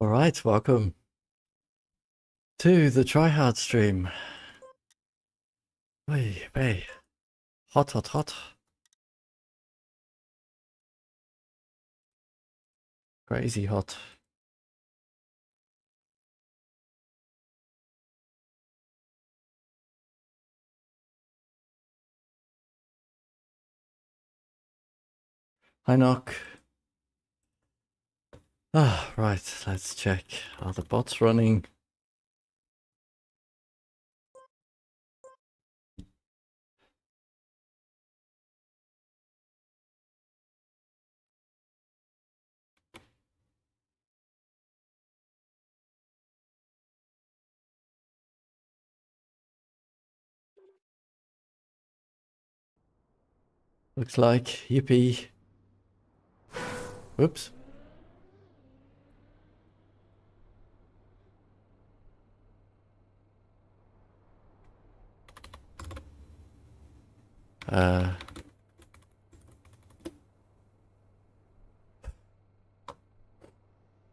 All right, welcome to the Try Hard stream. Hey, hot, hot, hot. Crazy hot. Hi, Knock. Ah, right, let's check. Are the bots running? Looks like, yippee. Whoops.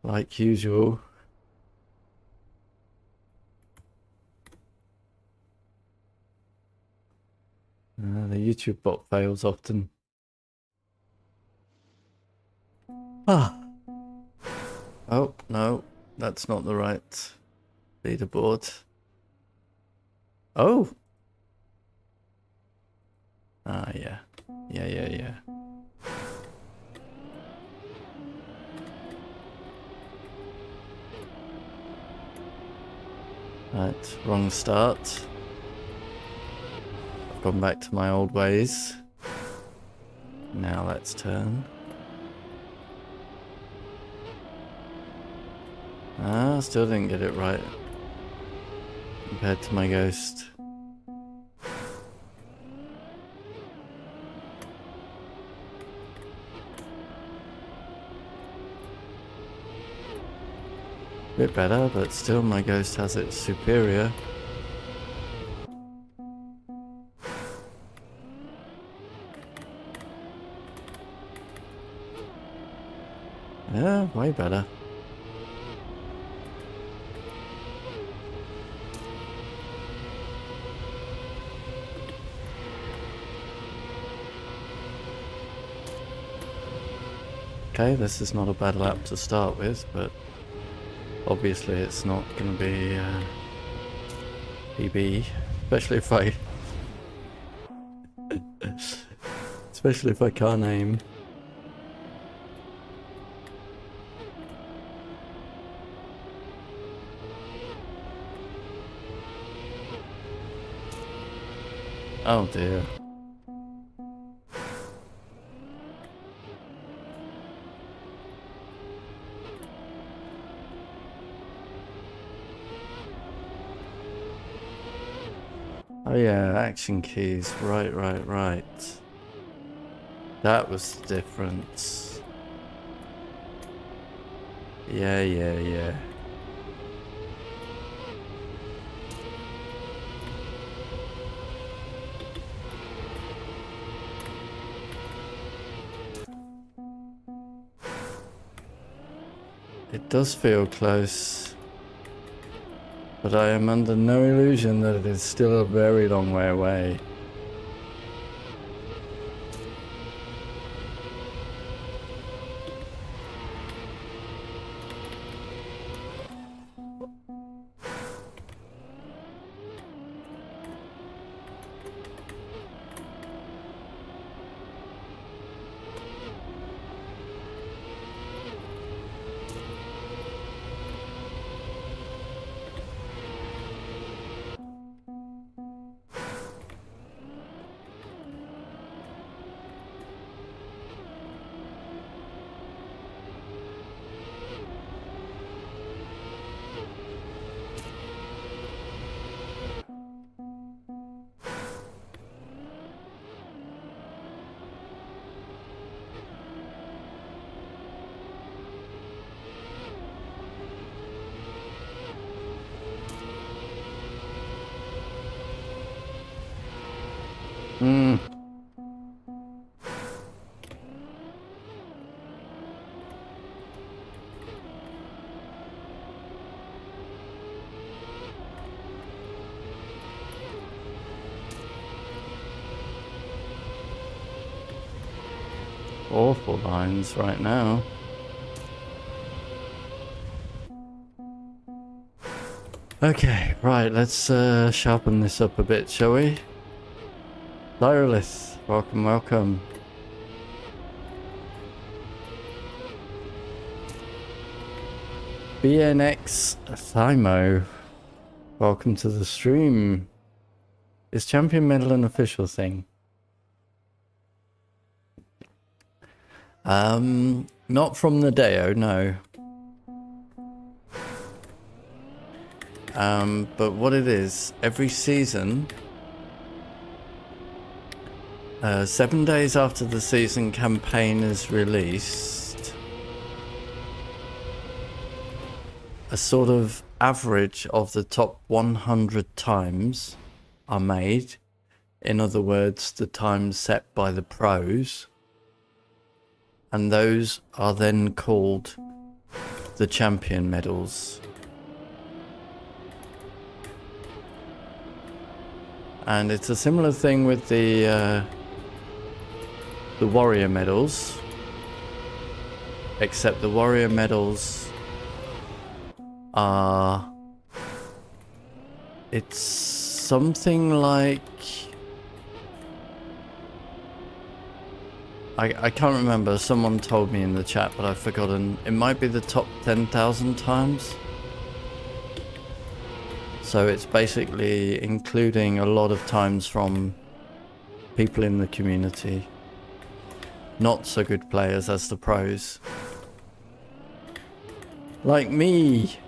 Like usual. The YouTube bot fails often. Ah. Oh, no, that's not the right leaderboard. Oh. Ah, yeah. Yeah. Right, wrong start. I've gone back to my old ways. Now let's turn. Ah, still didn't get it right. Compared to my ghost. Bit better, but still my ghost has it superior. Yeah, way better. Okay, this is not a bad lap to start with, but obviously it's not going to be PB, especially if I can't aim. Oh dear. Oh yeah, action keys. Right. That was the difference. Yeah. It does feel close, but I am under no illusion that it is still a very long way away. awful lines right now. Okay, right, let's sharpen this up a bit, shall we? Lyrolith, welcome, welcome. BNX Thymo, welcome to the stream. Is Champion Medal an official thing? Not from the Deo, no. But what it is, every season, 7 days after the season campaign is released, a sort of average of the top 100 times are made. In other words, the times set by the pros. And those are then called the champion medals. And it's a similar thing with the warrior medals, except the warrior medals are, it's something like, I can't remember, someone told me in the chat but I've forgotten. It might be the top 10,000 times. So it's basically including a lot of times from people in the community. Not so good players as the pros. Like me!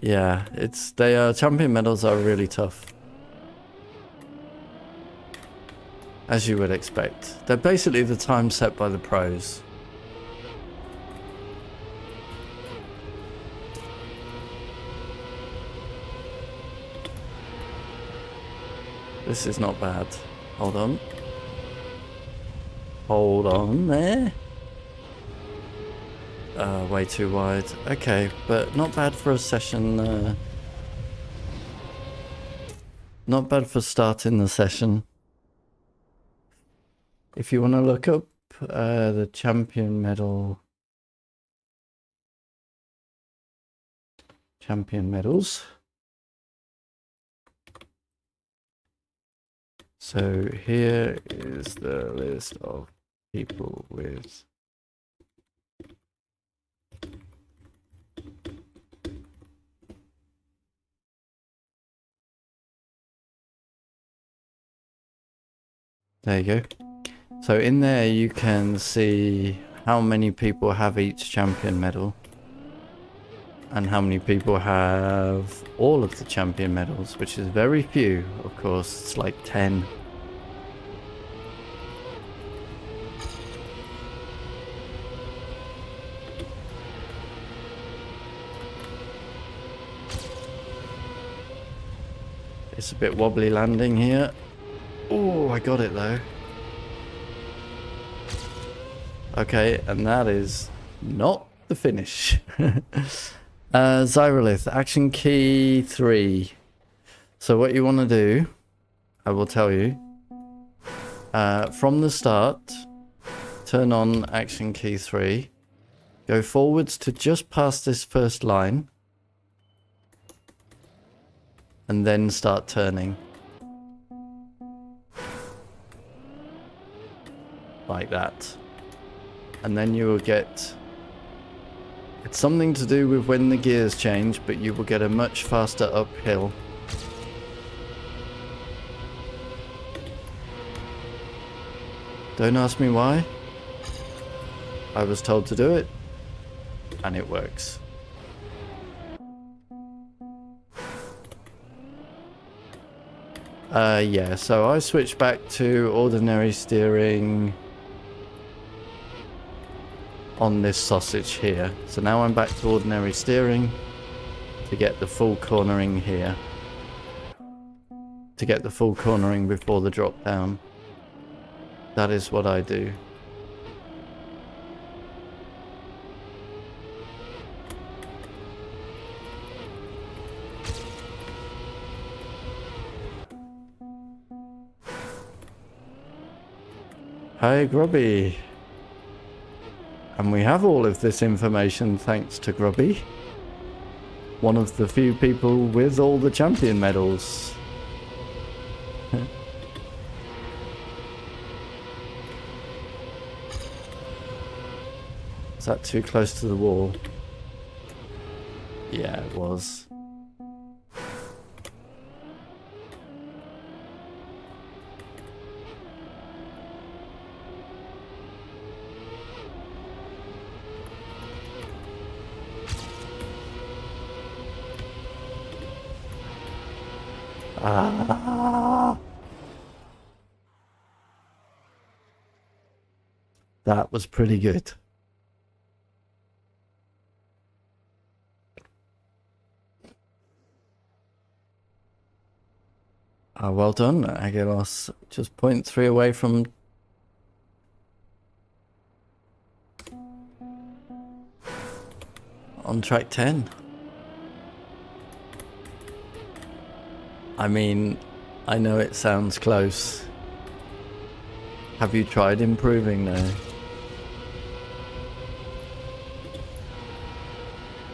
Yeah, champion medals are really tough. As you would expect. They're basically the time set by the pros. This is not bad. Hold on. Hold on there. Way too wide. Okay, but not bad for a session. Not bad for starting the session. If you want to look up the champion medal. Champion medals. So here is the list of people with there you go. So in there you can see how many people have each champion medal and how many people have all of the champion medals, which is very few, of course. It's like 10. It's a bit wobbly landing here. Oh, I got it though. Okay, and that is not the finish. Zyrolith, action key 3. So what you want to do, I will tell you. From the start, turn on action key 3. Go forwards to just past this first line. And then start turning. Like that. And then you will get, it's something to do with when the gears change, but you will get a much faster uphill. Don't ask me why. I was told to do it, and it works. Yeah, so I switched back to ordinary steering on this sausage here. So now I'm back to ordinary steering to get the full cornering here. To get the full cornering before the drop down. That is what I do. Hi, Grubby. And we have all of this information thanks to Grubby. One of the few people with all the champion medals. Is that too close to the wall? Yeah, it was. That was pretty good. Well done, Aguilas. Just 0.3 away from... on track 10. I mean, I know it sounds close. Have you tried improving though?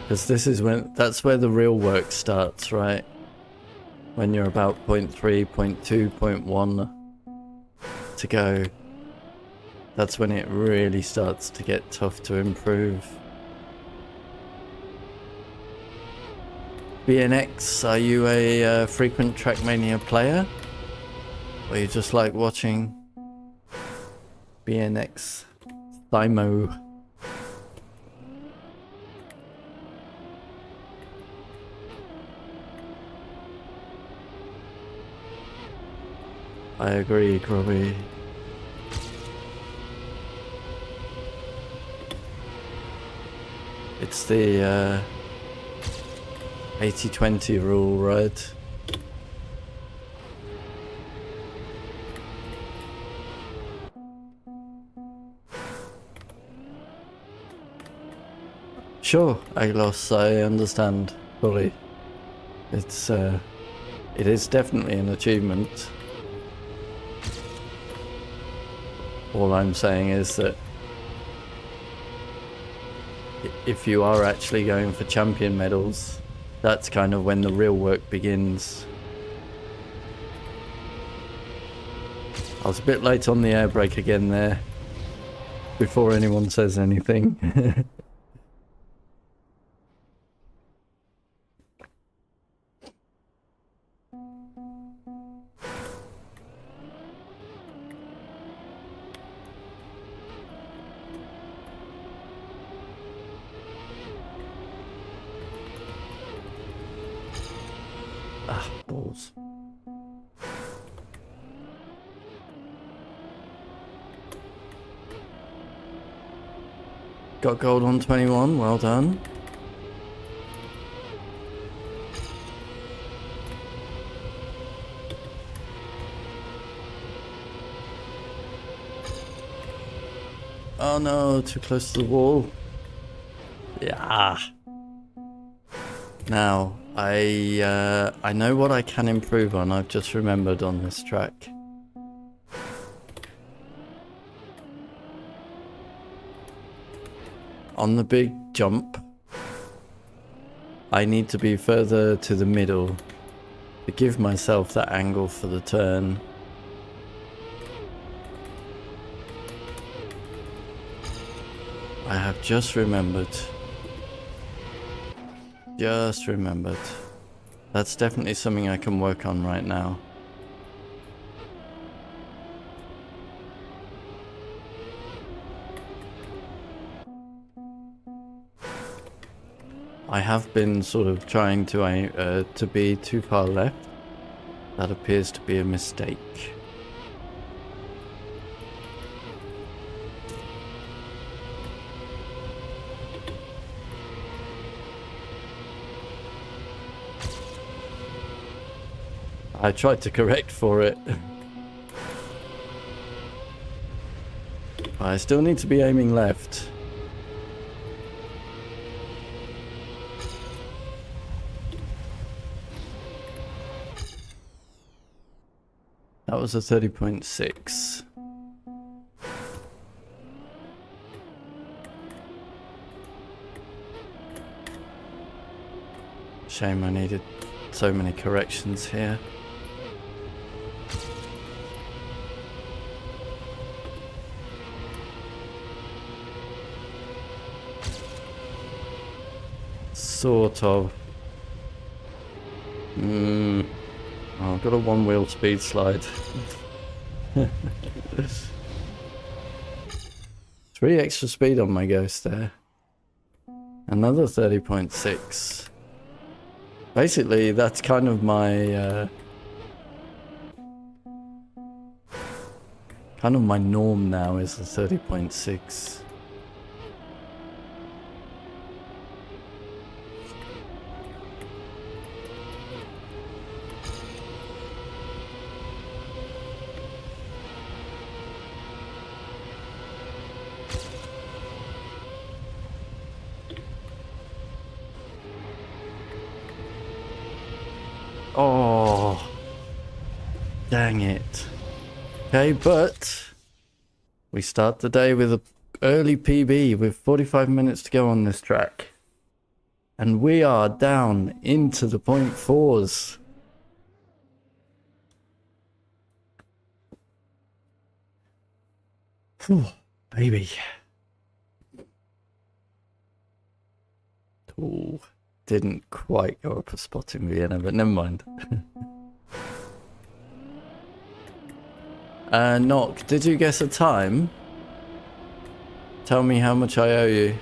Because this is that's where the real work starts, right? When you're about 0.3, 0.2, 0.1 to go. That's when it really starts to get tough to improve. BNX, are you a frequent Trackmania player? Or you just like watching BNX Thymo? I agree, Grubby. It's the 80-20 rule, right? Sure, Aglos, I understand fully. It's it is definitely an achievement. All I'm saying is that if you are actually going for champion medals, that's kind of when the real work begins. I was a bit late on the air brake again there, before anyone says anything. Ah, balls. Got gold on 21, well done. Oh no, too close to the wall. Yeah. Now, I know what I can improve on, I've just remembered on this track. On the big jump, I need to be further to the middle to give myself that angle for the turn. I have just remembered. Just remembered. That's definitely something I can work on right now. I have been sort of trying to be too far left. That appears to be a mistake. I tried to correct for it. I still need to be aiming left. That was a 30.6. Shame I needed so many corrections here. Sort of. Oh, I've got a one-wheel speed slide. 3 extra speed on my Ghost there. Another 30.6. Basically, that's kind of my norm now, is the 30.6. Oh, dang it. Okay, but we start the day with an early PB with 45 minutes to go on this track. And we are down into the 0.4s. Whew, baby. Ooh, didn't quite go up a spot in Vienna, but never mind. Nock, did you guess a time? Tell me how much I owe you.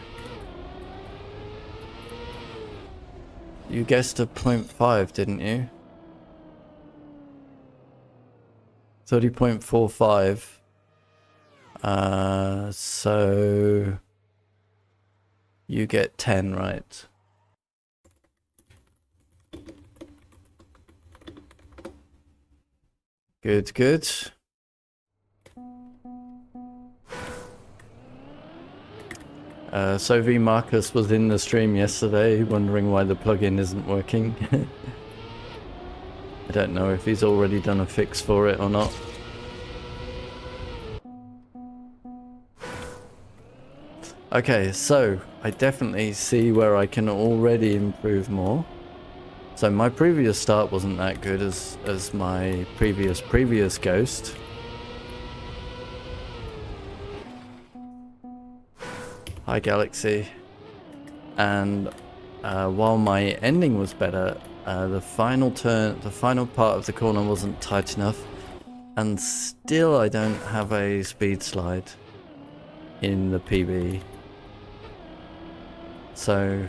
You guessed a 0.5, didn't you? 30.45. So you get 10, right? Good, good. Sovi Marcus was in the stream yesterday wondering why the plugin isn't working. I don't know if he's already done a fix for it or not. Okay, so I definitely see where I can already improve more. So my previous start wasn't that good as my previous Ghost. Hi Galaxy. And while my ending was better, the final part of the corner wasn't tight enough, and still I don't have a speed slide in the PB. So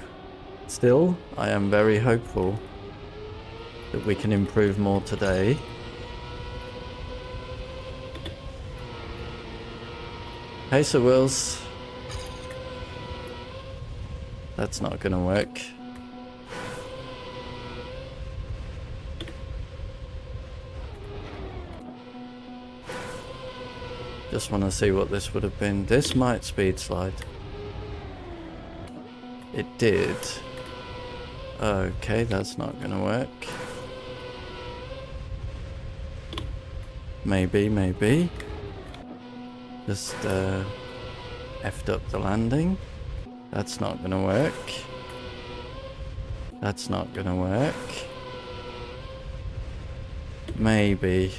still, I am very hopeful that we can improve more today. Hey Sir Wills. That's not gonna work. Just want to see what this would have been. This might speed slide. It did. Okay, that's not gonna work. Maybe. Just effed up the landing. That's not gonna work. That's not gonna work. Maybe.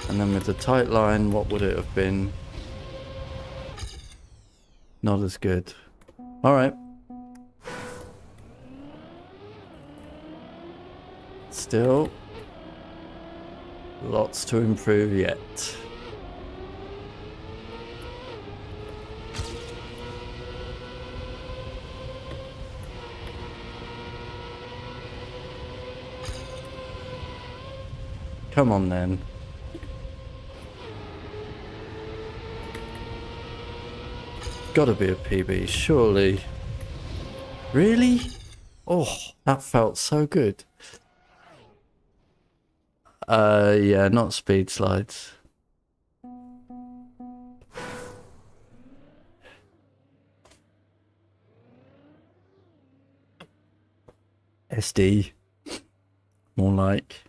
And then with the tight line, what would it have been? Not as good. Alright. Still lots to improve yet. Come on then. Gotta be a PB, surely. Really? Oh, that felt so good. Yeah, not speed slides. SD. More like.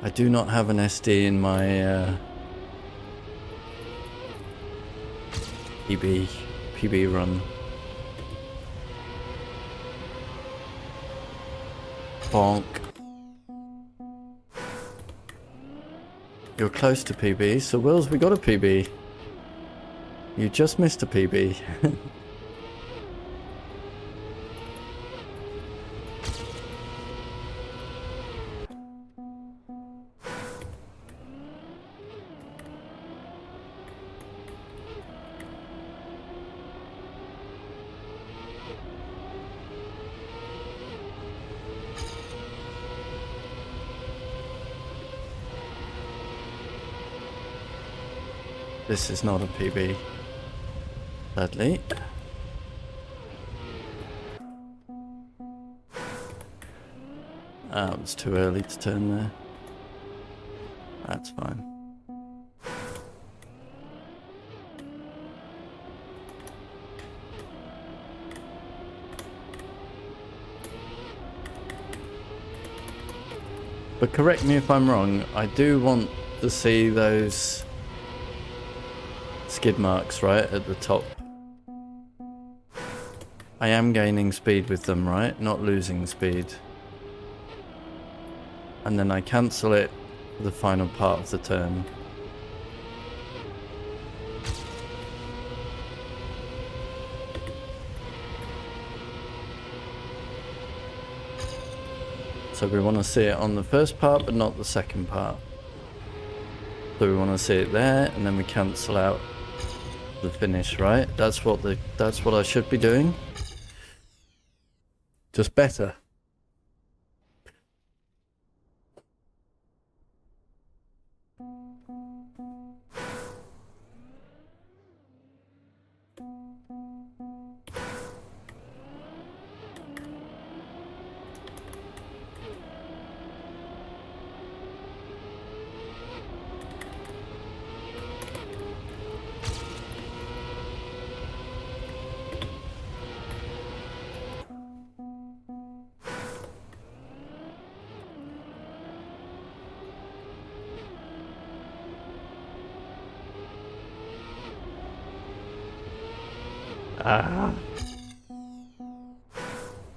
I do not have an SD in my PB run. Bonk. You're close to PB, so Wills, we got a PB. You just missed a PB. This is not a PB, sadly. It was too early to turn there. That's fine. But correct me if I'm wrong, I do want to see those skid marks right at the top. I am gaining speed with them, right? Not losing speed. And then I cancel it for the final part of the turn. So we want to see it on the first part, but not the second part. So we want to see it there, and then we cancel out the finish, right? That's what I should be doing. Just better.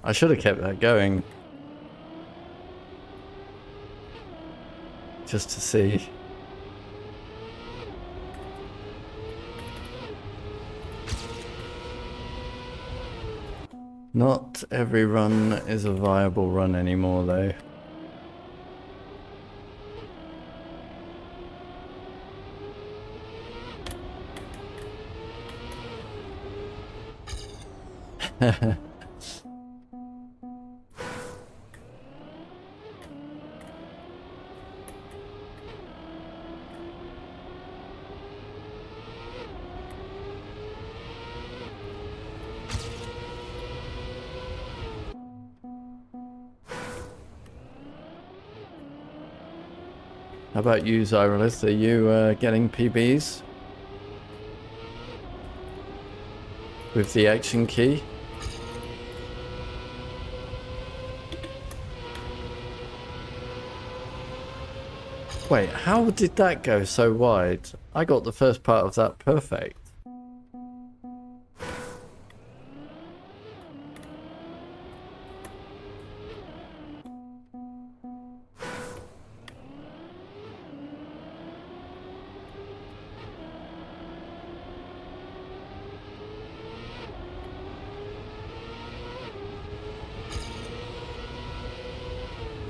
I should have kept that going. Just to see. Not every run is a viable run anymore, though. How about you, Zyrolith? Are you getting PBs with the action key? Wait, how did that go so wide? I got the first part of that perfect.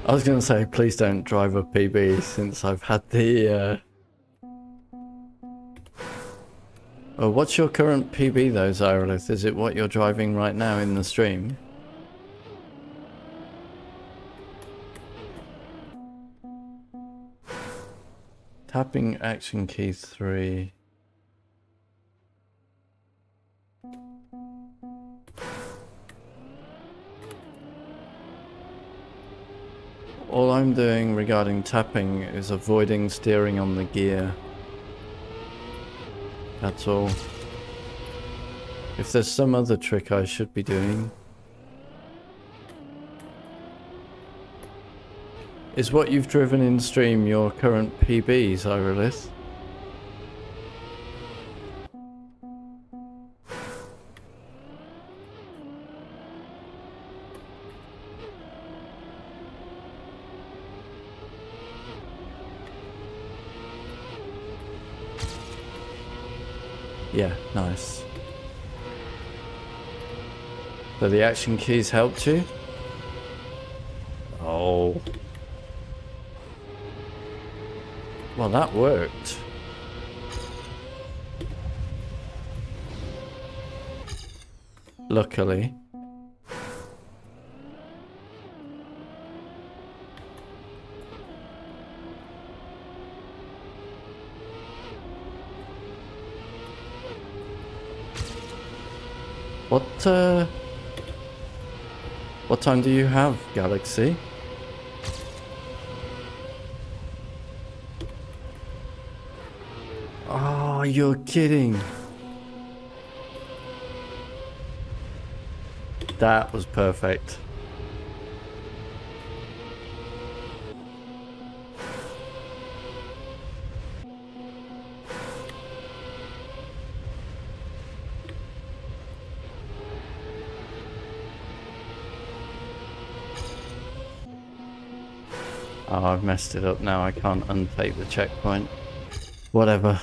I was going to say, please don't drive a PB since I've had the... Well, what's your current PB though, Zyrolith? Is it what you're driving right now in the stream? Tapping action key 3. All I'm doing regarding tapping is avoiding steering on the gear. That's all. If there's some other trick I should be doing. Is what you've driven in stream your current PBs, Irilith? Yeah, nice. So the action keys helped you? Oh. Well, that worked. Luckily. What time do you have, Galaxy? Oh, you're kidding. That was perfect. Oh, I've messed it up now. I can't untake the checkpoint. Whatever.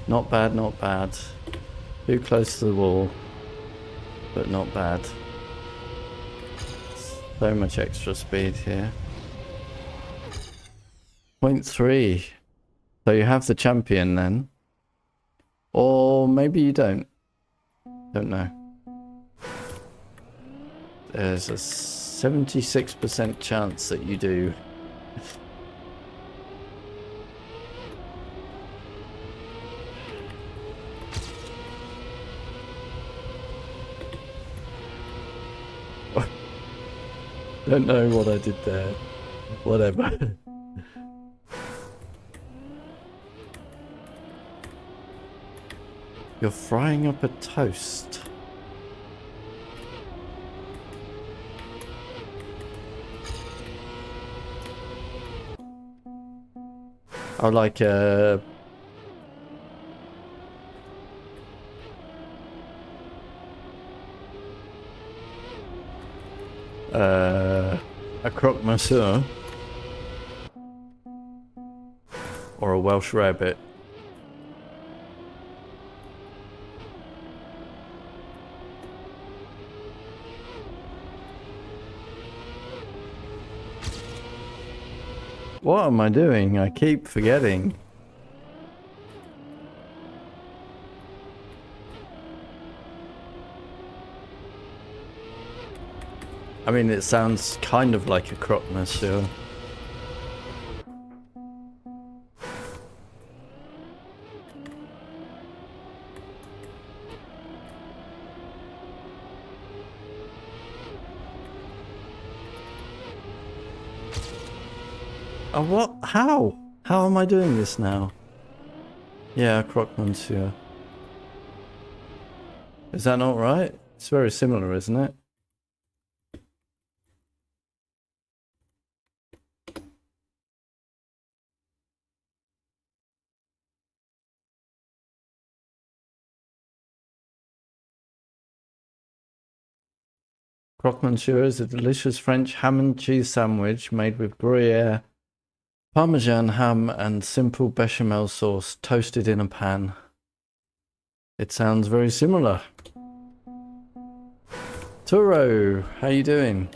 Not bad, not bad. Too close to the wall, but not bad. So much extra speed here. 0.3. So you have the champion then. Or maybe you don't. Don't know. There's a 76% chance that you do. Don't know what I did there. Whatever. You're frying up a toast. I like a croque monsieur or a Welsh rabbit. What am I doing? I keep forgetting. I mean, it sounds kind of like a croque monsieur. Oh, what? How? How am I doing this now? Yeah, croque monsieur. Is that not right? It's very similar, isn't it? Croque monsieur is a delicious French ham and cheese sandwich made with Gruyere, Parmesan ham and simple bechamel sauce toasted in a pan. It sounds very similar. Turo, how you doing?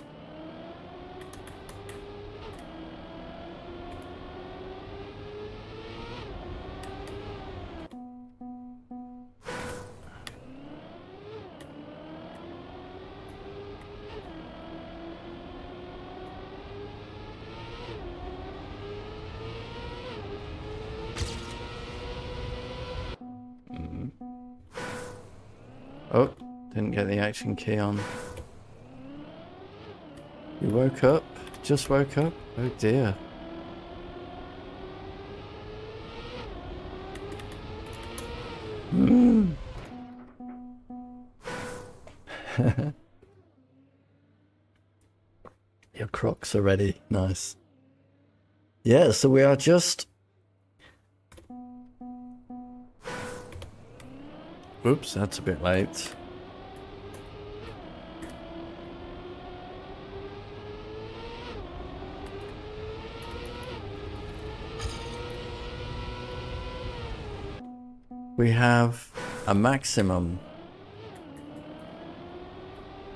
Oh, didn't get the action key on. You woke up? Just woke up? Oh dear. Your Crocs are ready. Nice. Yeah, so we are just... Oops, that's a bit late. We have a maximum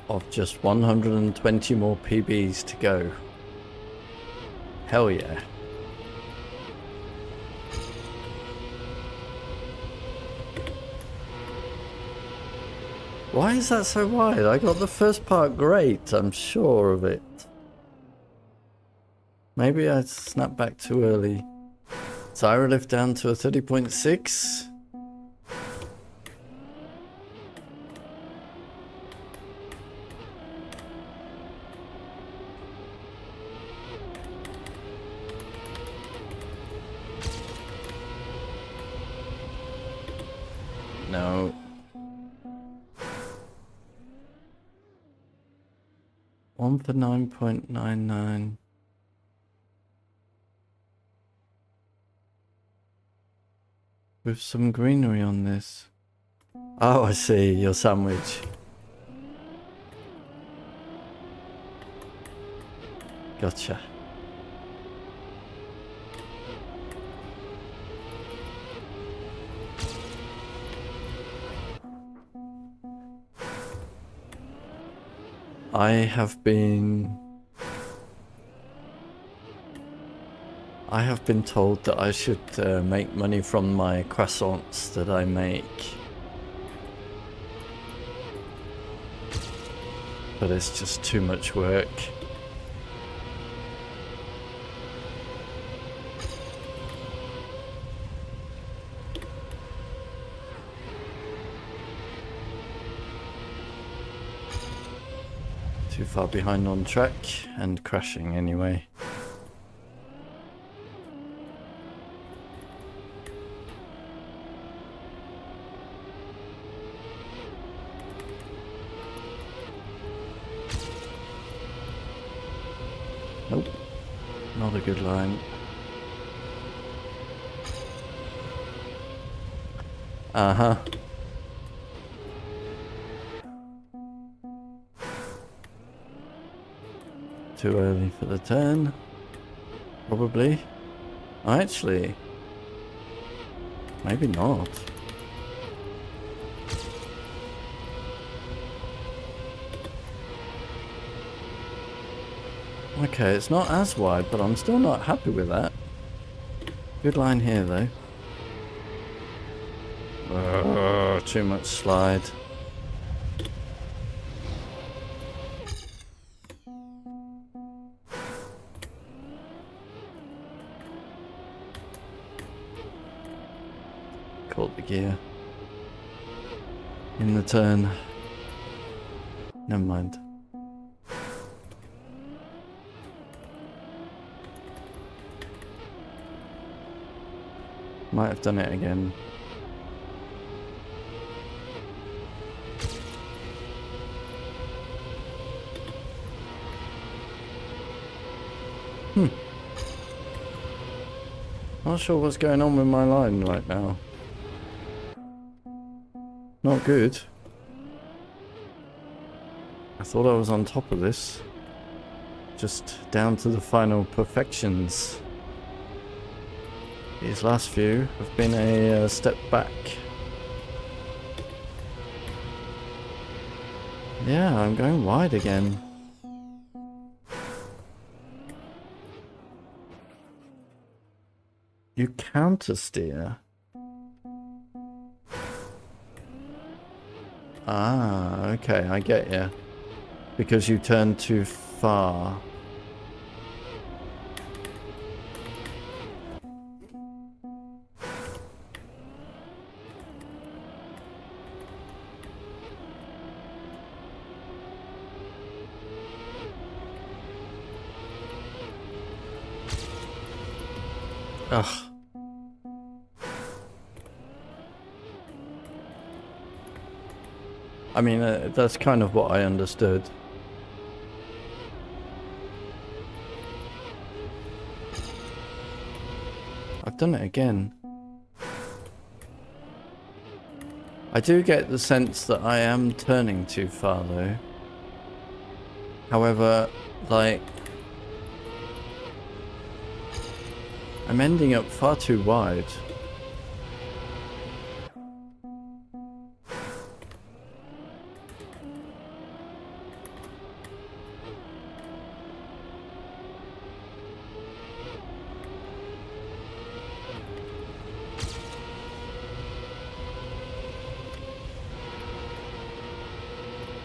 of just 120 more PBs to go. Hell yeah. Why is that so wide? I got the first part great, I'm sure of it. Maybe I snapped back too early. Tyra lift down to a 30.6. No. One for 9.99. With some greenery on this. Oh, I see. Your sandwich. Gotcha. I have been told that I should make money from my croissants that I make. But it's just too much work. Too far behind on track and crashing anyway. Nope, not a good line. Uh-huh. Too early for the turn. Probably. Actually, maybe not. Okay, it's not as wide, but I'm still not happy with that. Good line here, though. Too much slide. Caught the gear. In the turn. Never mind. Might have done it again. Not sure what's going on with my line right now. Not good. I thought I was on top of this. Just down to the final perfections. These last few have been a step back. Yeah, I'm going wide again. You counter steer? Ah, okay, I get you. Because you turn too far. Ugh. I mean, that's kind of what I understood. I've done it again. I do get the sense that I am turning too far though. However, like, I'm ending up far too wide.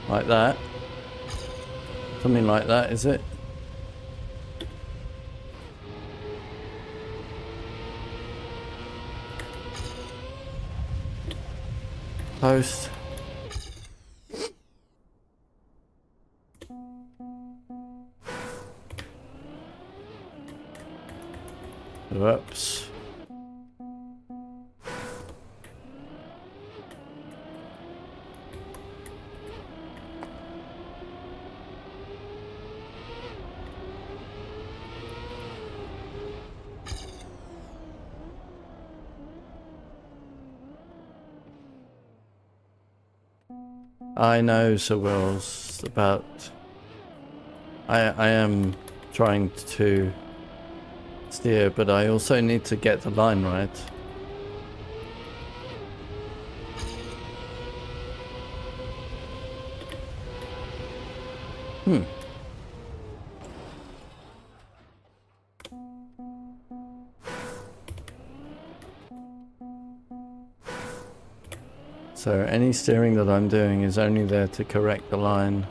Like that. Something like that, is it? Post. Whoops. I know, Sir Wills, about... I am trying to steer, but I also need to get the line right. So any steering that I'm doing is only there to correct the line.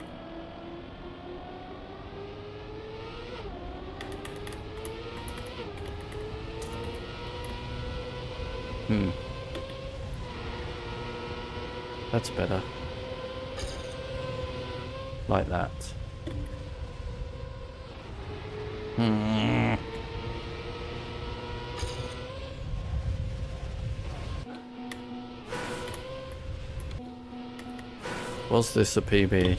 That's better. Like that. Was this a PB?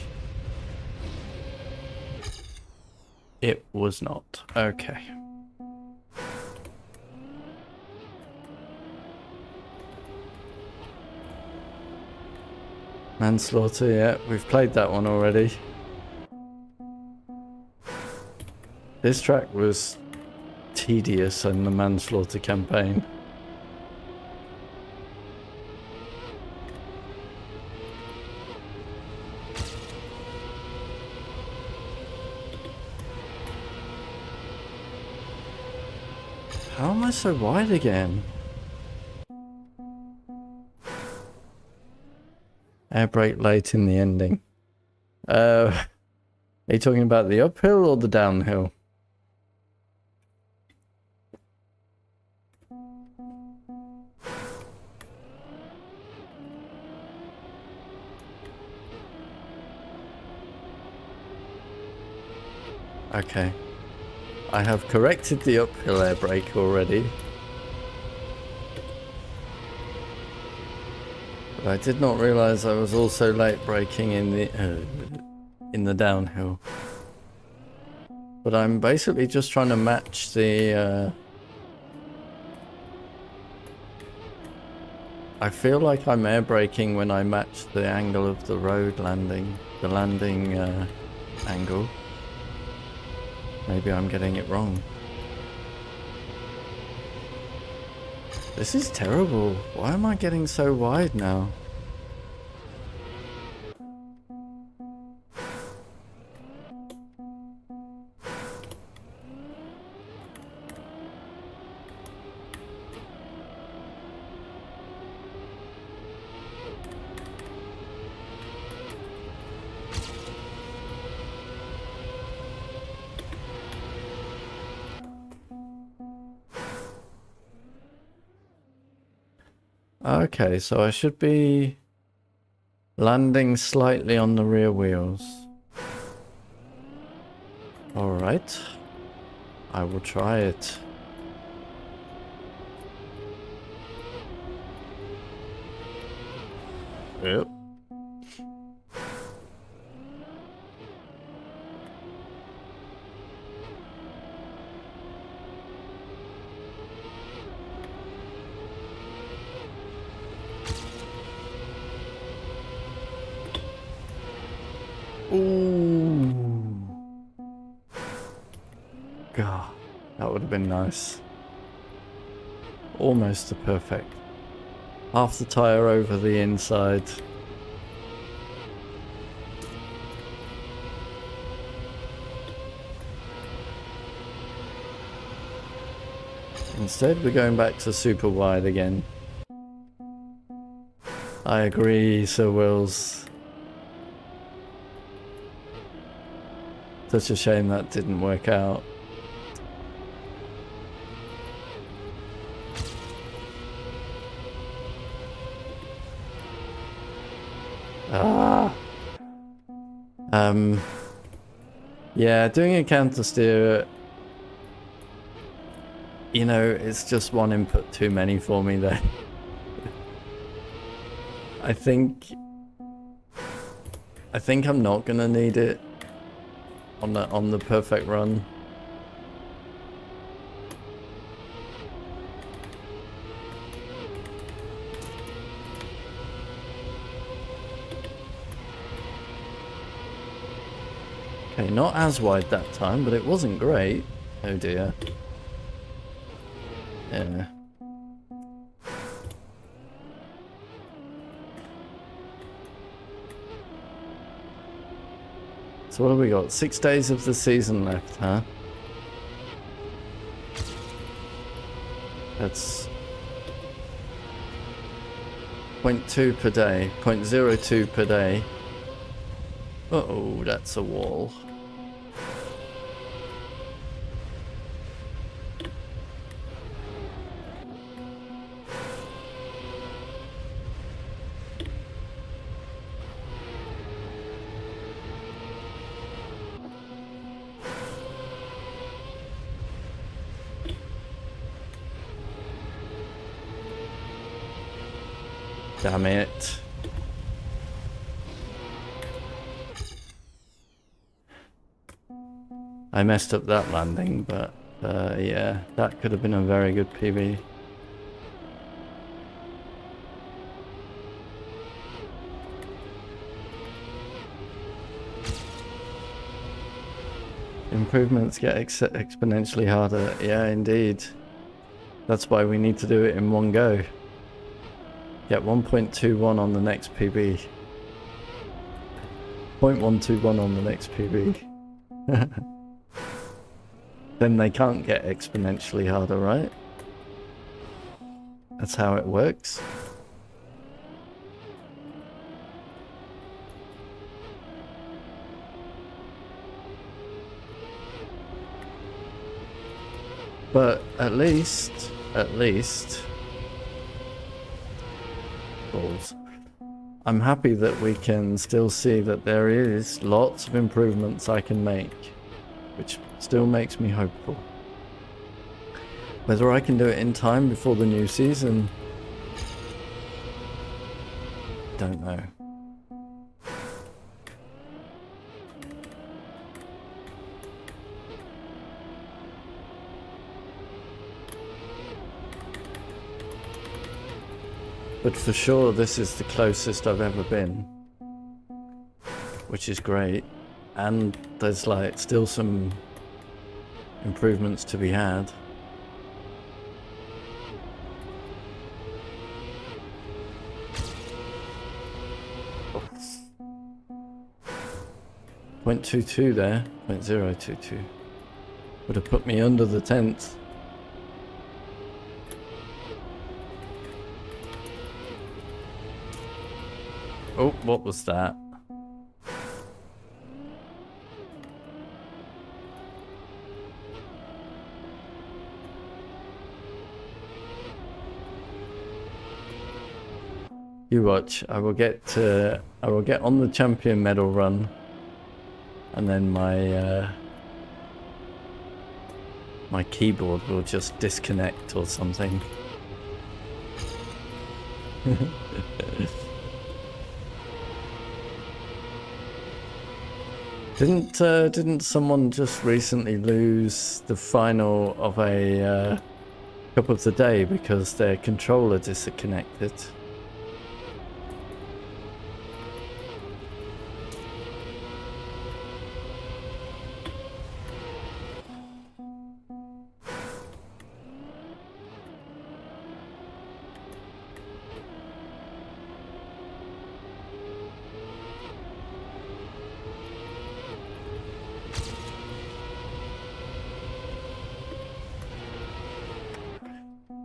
It was not. Okay. Manslaughter, yeah, we've played that one already. This track was tedious in the manslaughter campaign. How am I so wide again? Air brake late in the ending. Are you talking about the uphill or the downhill? Okay. I have corrected the uphill air brake already. But I did not realize I was also late braking in the downhill. But I'm basically just trying to match the I feel like I'm air braking when I match the angle of the road landing, the landing angle. Maybe I'm getting it wrong. This is terrible. Why am I getting so wide now? Okay, so I should be landing slightly on the rear wheels. Alright. I will try it. Yep. Ooh. God, that would have been nice. Almost a perfect. Half the tyre over the inside. Instead, we're going back to super wide again. I agree, Sir Wills. Such a shame that didn't work out. Yeah, doing a counter steer, you know, it's just one input too many for me there. I think I'm not gonna need it on the perfect run. Okay, not as wide that time, but it wasn't great. Oh dear. Yeah. So what have we got? 6 days of the season left, huh? That's 0.2 per day, 0.02 per day. Uh-oh, that's a wall. Damn it. I messed up that landing, but yeah, that could have been a very good PB. Improvements get exponentially harder. Yeah, indeed. That's why we need to do it in one go. Get 1.21 on the next PB. 0.121 on the next PB. Then they can't get exponentially harder, right? That's how it works. But at least, balls. I'm happy that we can still see that there is lots of improvements I can make, which still makes me hopeful. Whether I can do it in time before the new season, don't know. But for sure, this is the closest I've ever been, which is great. And there's like still some improvements to be had. Oh. 0.22 there, 0.022. Would have put me under the 10th. Oh, what was that? You watch. I will get on the champion medal run, and then my my keyboard will just disconnect or something. Didn't someone just recently lose the final of a cup of the day because their controller disconnected?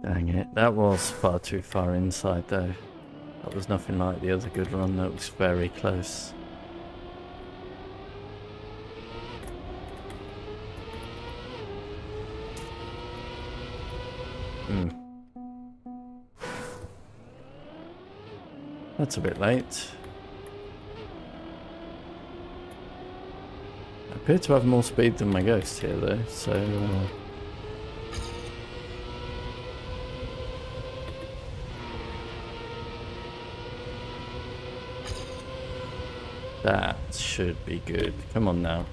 Dang it, that was far too far inside though. That was nothing like the other good run, that was very close. That's a bit late. I appear to have more speed than my ghost here though, so... that should be good. Come on now.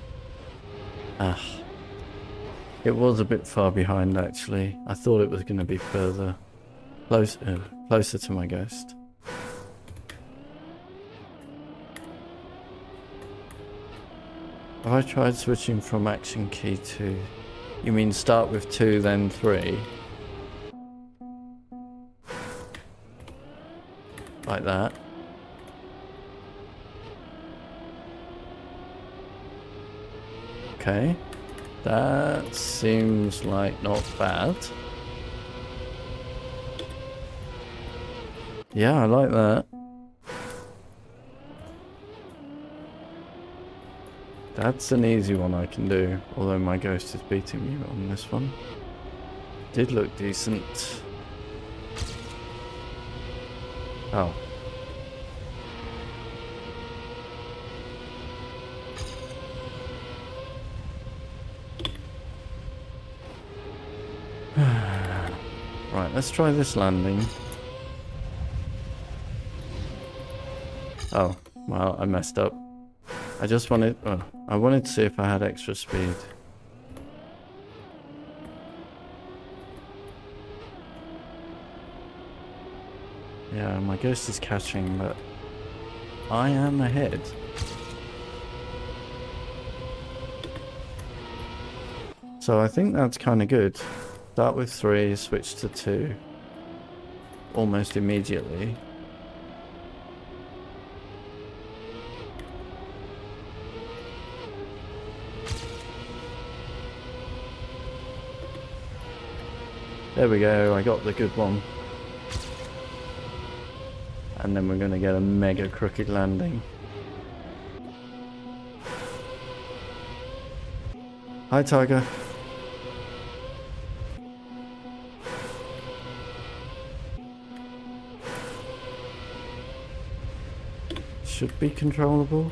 Ah. It was a bit far behind actually. I thought it was going to be further. Closer to my ghost. Have I tried switching from action key to... You mean start with 2 then 3? Like that. Okay. That seems like not bad. Yeah, I like that. That's an easy one I can do, although my ghost is beating me on this one. Did look decent. Oh. Right, let's try this landing. Oh, well, I messed up. I just wanted... Oh, I wanted to see if I had extra speed. Yeah, my ghost is catching, but I am ahead. So I think that's kind of good. Start with 3, switch to 2. Almost immediately. There we go, I got the good one. And then we're going to get a mega crooked landing. Hi, Tiger. Should be controllable.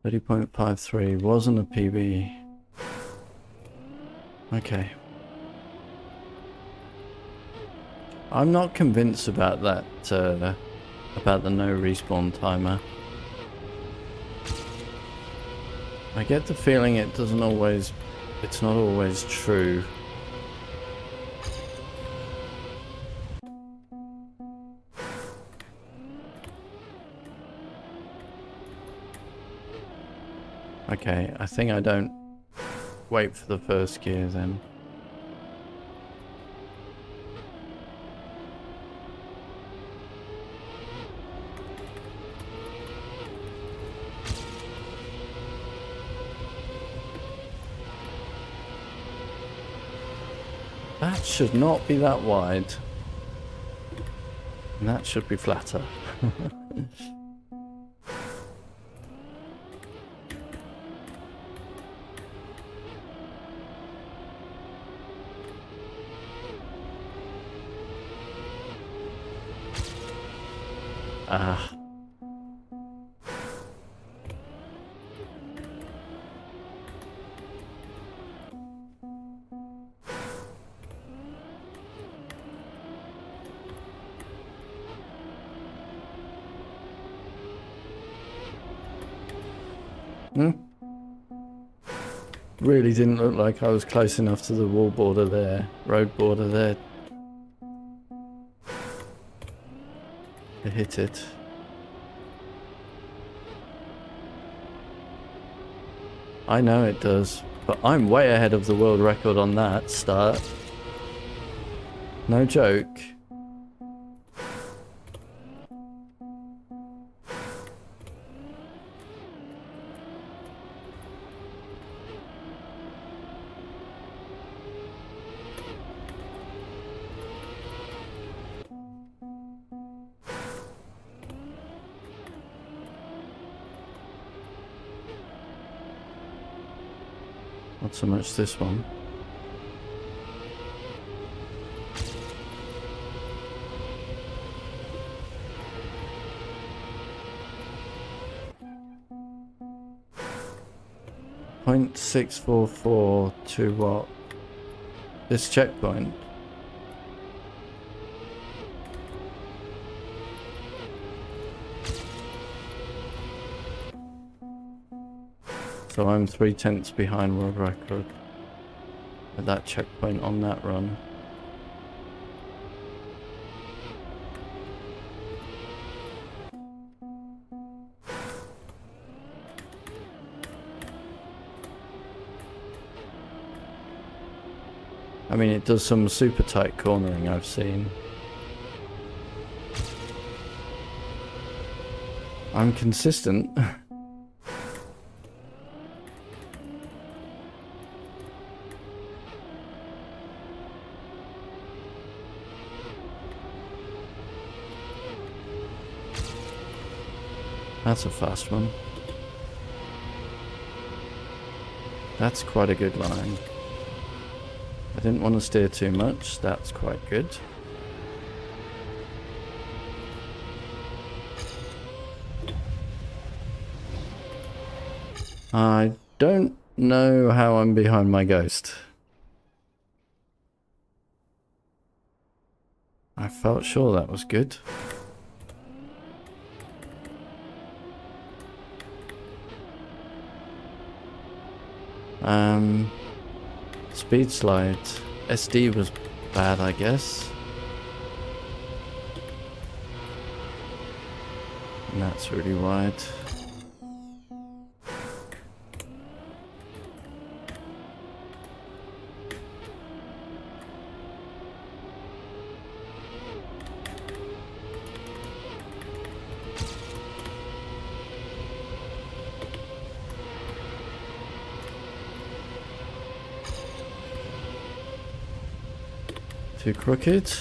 .53 wasn't a PB. Okay. I'm not convinced about that, about the no respawn timer. I get the feeling it's not always true. Okay, I think I don't wait for the first gear then. That should not be that wide. And that should be flatter. Ah. Really didn't look like I was close enough to the wall border there, road border there, to hit it. I know it does, but I'm way ahead of the world record on that start. No joke. Not so much this one. .644 to what? This checkpoint. So I'm 3/10 behind world record at that checkpoint on that run. I mean, it does some super tight cornering I've seen. I'm consistent. That's a fast one. That's quite a good line. I didn't want to steer too much. That's quite good. I don't know how I'm behind my ghost. I felt sure that was good. Speed slide. SD was bad, I guess. And that's really wide. Too crooked.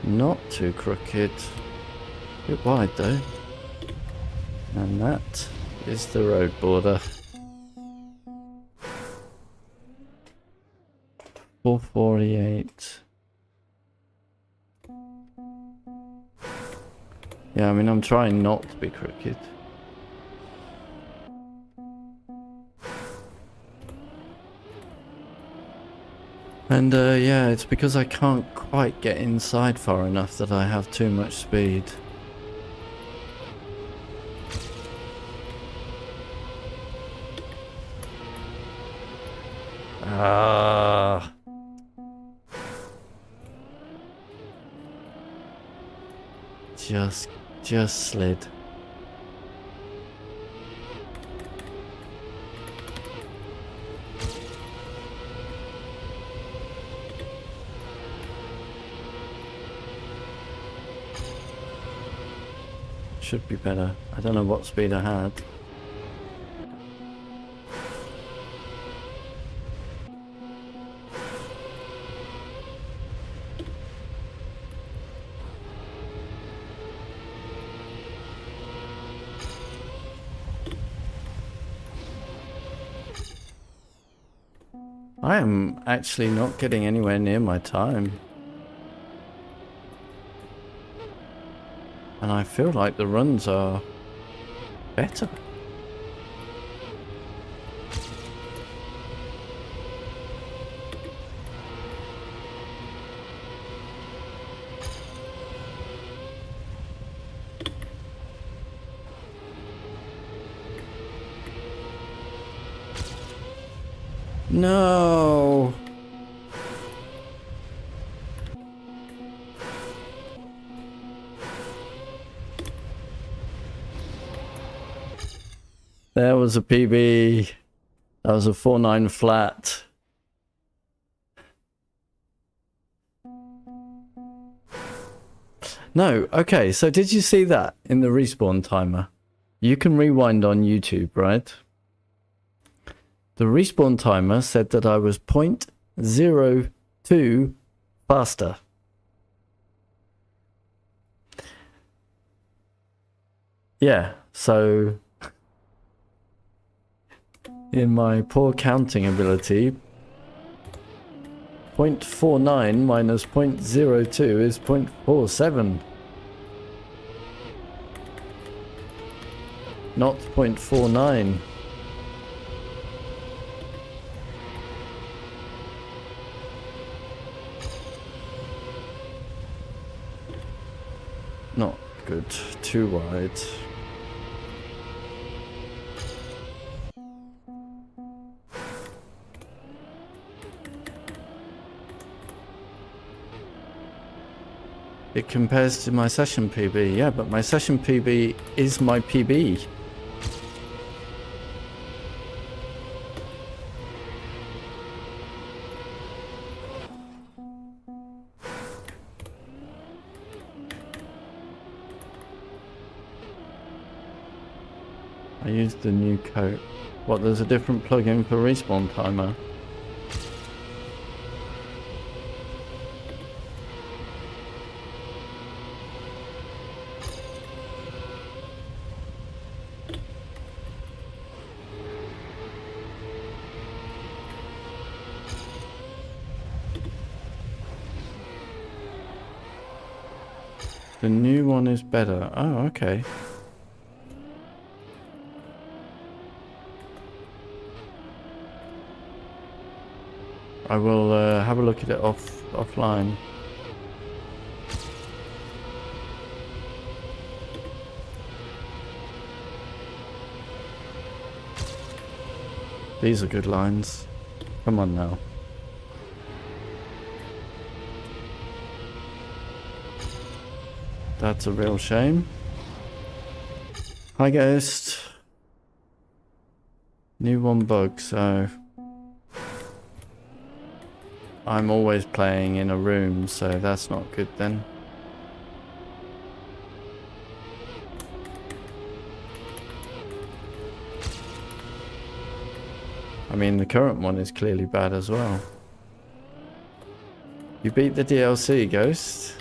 Not too crooked. Bit wide though. And that is the road border. 448. Yeah, I mean, I'm trying not to be crooked. And yeah, it's because I can't quite get inside far enough that I have too much speed. Ah. Just slid. Should be better. I don't know what speed I had. I am actually not getting anywhere near my time. And I feel like the runs are better. No. There was a PB. That was a 4.9 flat. No, okay, so did you see that in the respawn timer? You can rewind on YouTube, right? The respawn timer said that I was 0.02 faster. Yeah, so in my poor counting ability, 0.49 minus 0.02 is 0.47. Not 0.49. Not good. Too wide. It compares to my session PB. Yeah, but my session PB is my PB. I used the new coat. What, there's a different plugin for respawn timer? The new one is better. Oh, okay. I will have a look at it offline. These are good lines. Come on now. That's a real shame. Hi, Ghost. New one bug, so I'm always playing in a room, so that's not good then. I mean, the current one is clearly bad as well. You beat the DLC, Ghost.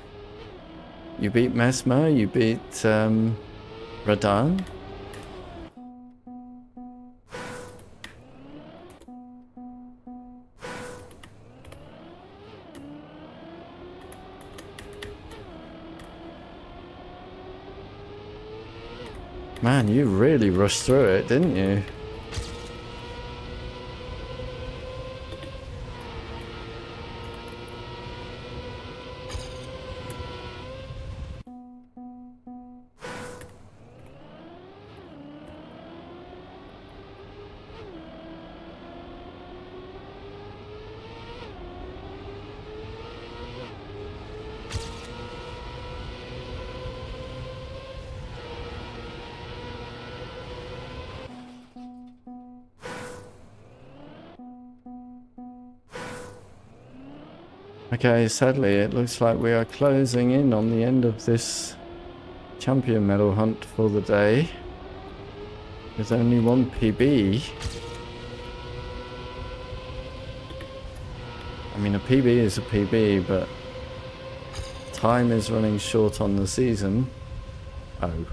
You beat Mesmer, you beat Radan. Man, you really rushed through it, didn't you? Okay, sadly it looks like we are closing in on the end of this champion medal hunt for the day. There's only one PB. I mean, a PB is a PB, but time is running short on the season. Oh.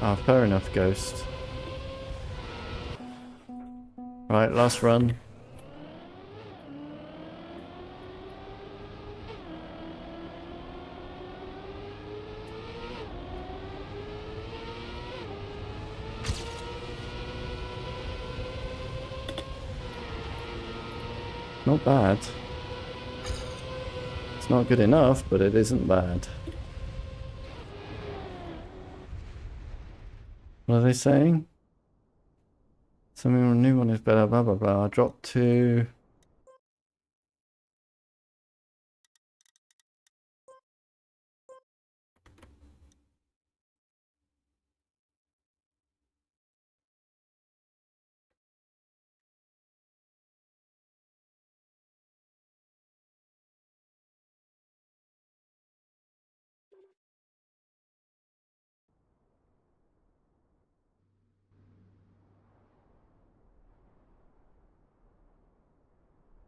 Ah, fair enough, Ghost. Right, last run. Not bad. It's not good enough, but it isn't bad. What are they saying? Something new one is better, blah blah blah. Drop to...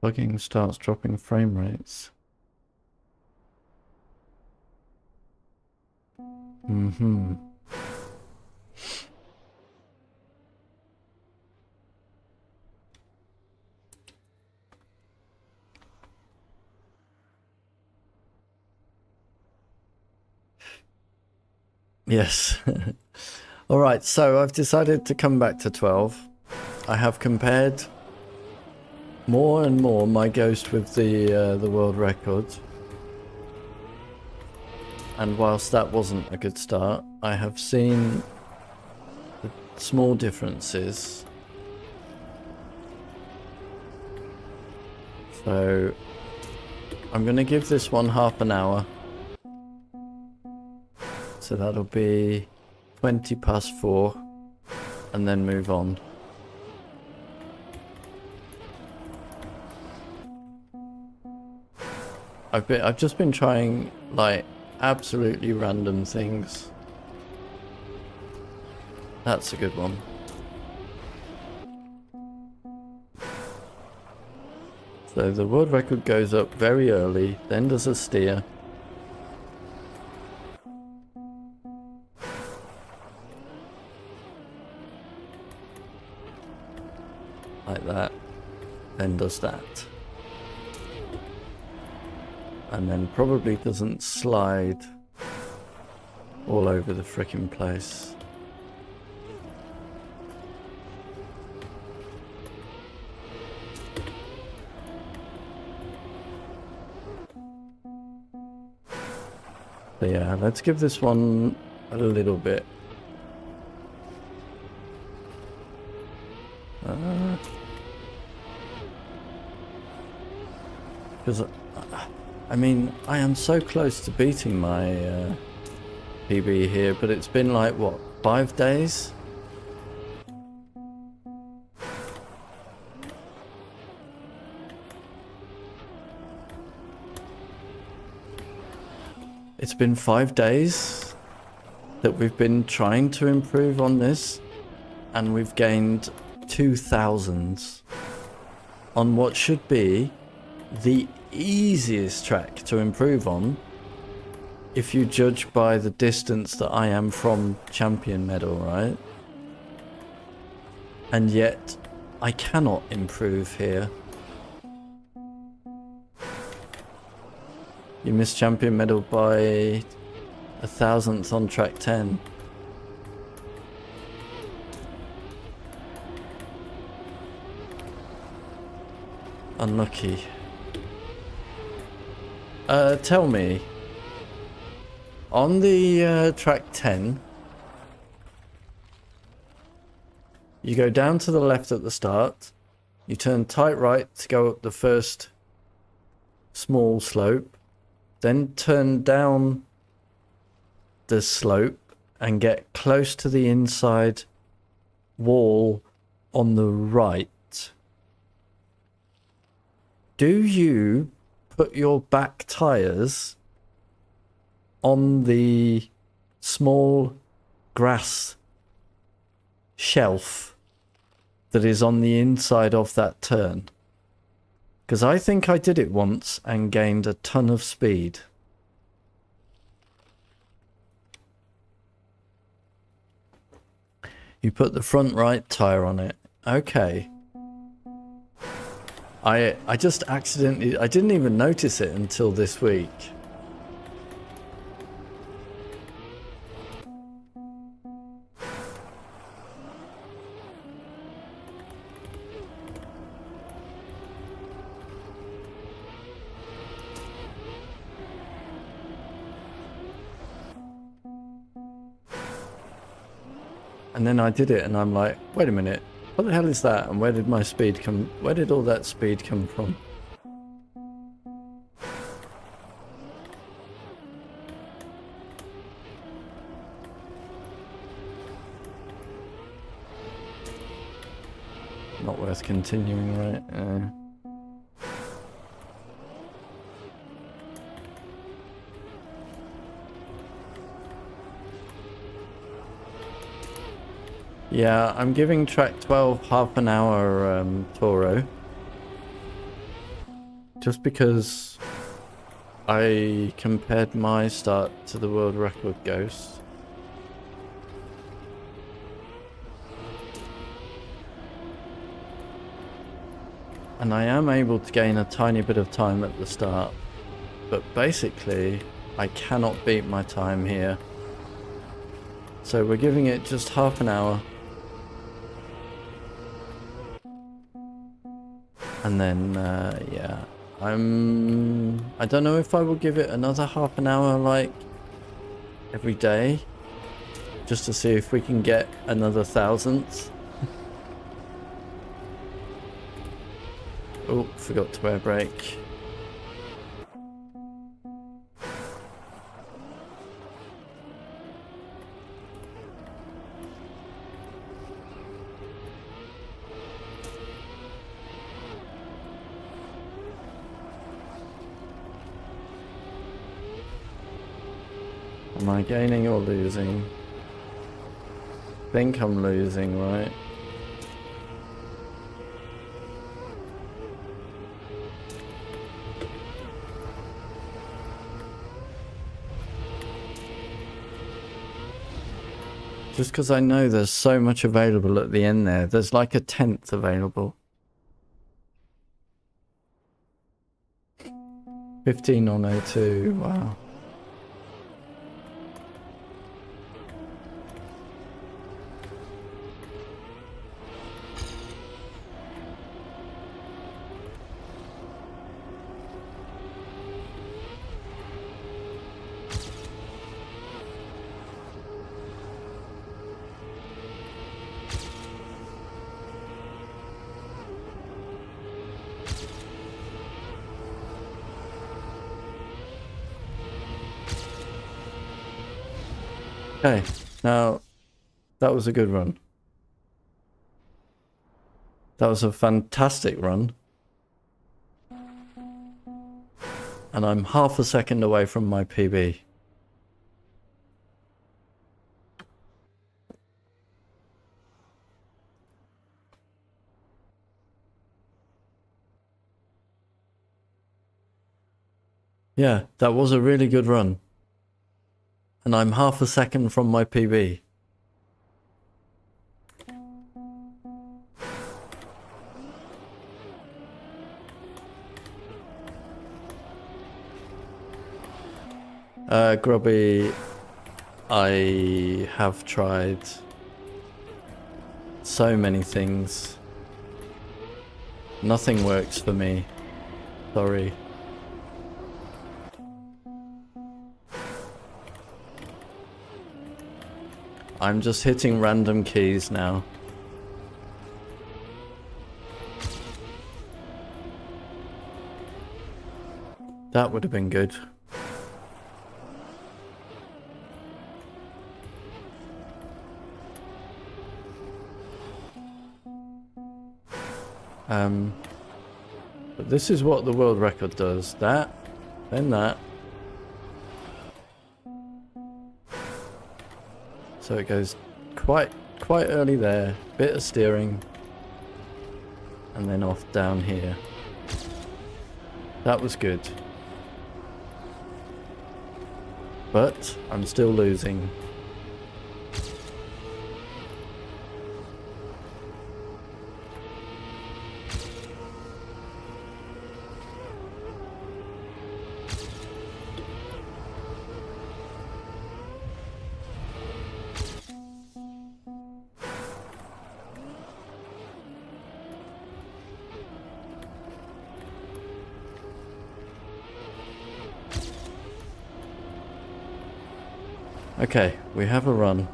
Bugging starts dropping frame rates. Mm-hmm. Yes. Alright, so I've decided to come back to 12. I have compared more and more my Ghost with the world record. And whilst that wasn't a good start, I have seen the small differences. So I'm going to give this one half an hour. So that'll be 20 past 4 and then move on. I've just been trying like absolutely random things. That's a good one. So the world record goes up very early, then does a steer. Like that. Then does that. And then probably doesn't slide all over the frickin' place. So yeah, let's give this one a little bit. Because, I mean, I am so close to beating my PB here, but it's been like, what, 5 days? It's been 5 days that we've been trying to improve on this, and we've gained 2,000 on what should be the easiest track to improve on if you judge by the distance that I am from champion medal, right? And yet I cannot improve here. You missed champion medal by 1,000th on track 10. Unlucky. Tell me, on the track 10, you go down to the left at the start, you turn tight right to go up the first small slope, then turn down the slope and get close to the inside wall on the right. Do you put your back tyres on the small grass shelf that is on the inside of that turn? Because I think I did it once and gained a ton of speed. You put the front right tire on it. Okay. I just accidentally... I didn't even notice it until this week. And then I did it and I'm like, wait a minute, what the hell is that? And where did my speed come, where did all that speed come from? Not worth continuing, right? Yeah, I'm giving track 12 half an hour Toro. Just because I compared my start to the world record Ghost. And I am able to gain a tiny bit of time at the start. But basically, I cannot beat my time here. So we're giving it just half an hour. And then, yeah, I don't know if I will give it another half an hour, like, every day. Just to see if we can get another 1,000th. Oh, forgot to air brake. Am I gaining or losing? I think I'm losing, right? Just because I know there's so much available at the end there. There's like a 10th available. 15 on O2, wow. Okay, now that was a good run. That was a fantastic run. And I'm half a second away from my PB. Yeah, that was a really good run. And I'm half a second from my PB. Grubby, I have tried so many things. Nothing works for me. Sorry. I'm just hitting random keys now. That would have been good. But this is what the world record does. That, then that. So it goes quite early there, bit of steering, and then off down here. That was good. But I'm still losing. Okay, we have a run.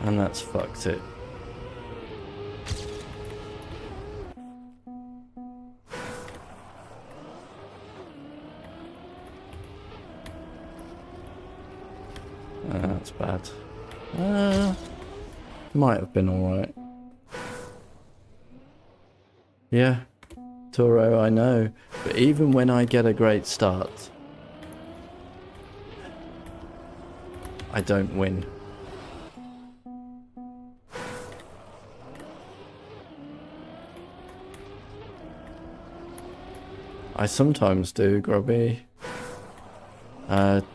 And that's fucked it. That's bad. Might have been alright. Yeah, Toro, I know. But even when I get a great start, I don't win. I sometimes do, Grubby.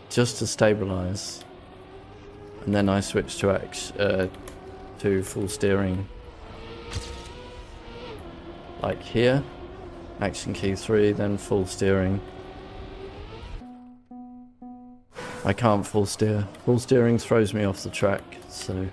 Just to stabilize. And then I switch to full steering. Like here, action key 3, then full steering. I can't full steer. Full steering throws me off the track, so...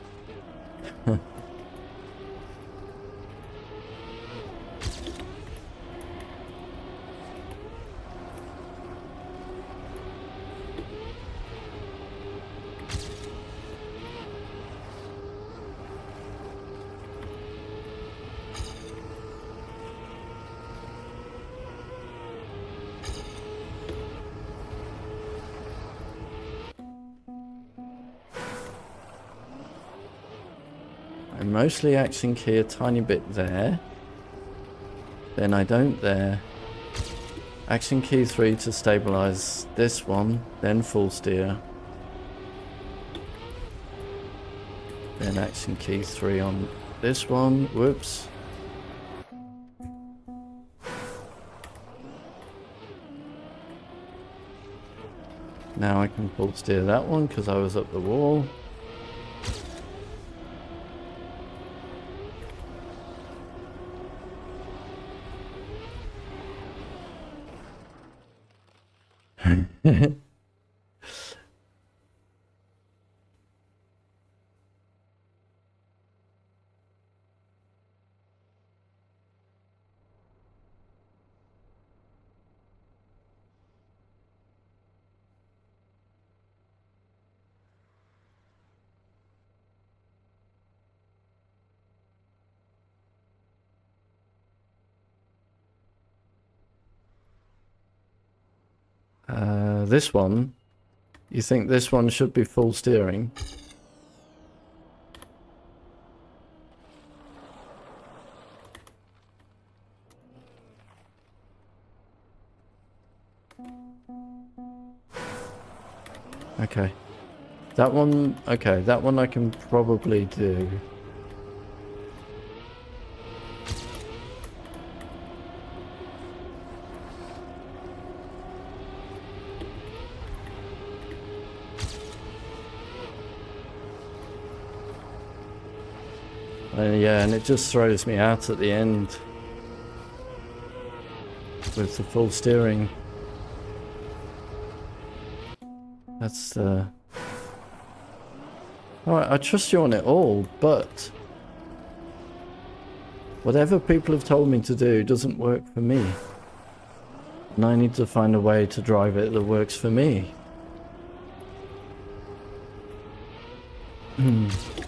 I mostly action key a tiny bit there. Then I don't there. Action key 3 to stabilize this one, then full steer. Then action key 3 on this one. Whoops. Now I can full steer that one because I was up the wall. This one, you think this one should be full steering? Okay. That one, okay, that one I can probably do. Yeah, and it just throws me out at the end with the full steering. That's the... Alright, I trust you on it all, but whatever people have told me to do doesn't work for me. And I need to find a way to drive it that works for me.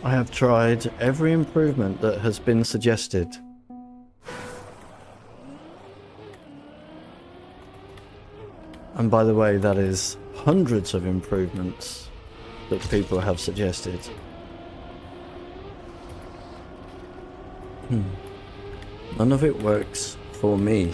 I have tried every improvement that has been suggested. And by the way, that is hundreds of improvements that people have suggested. None of it works for me.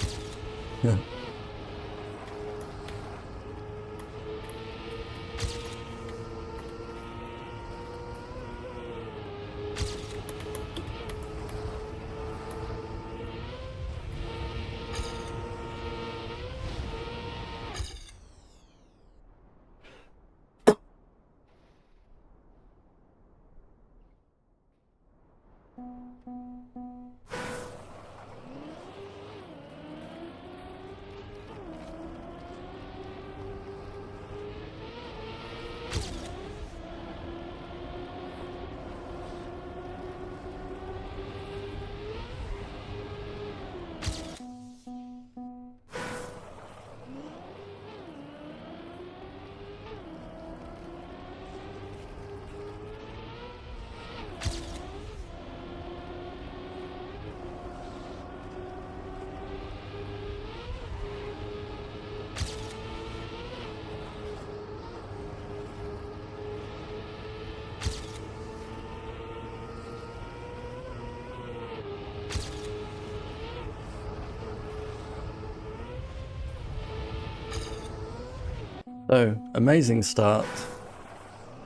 So, amazing start.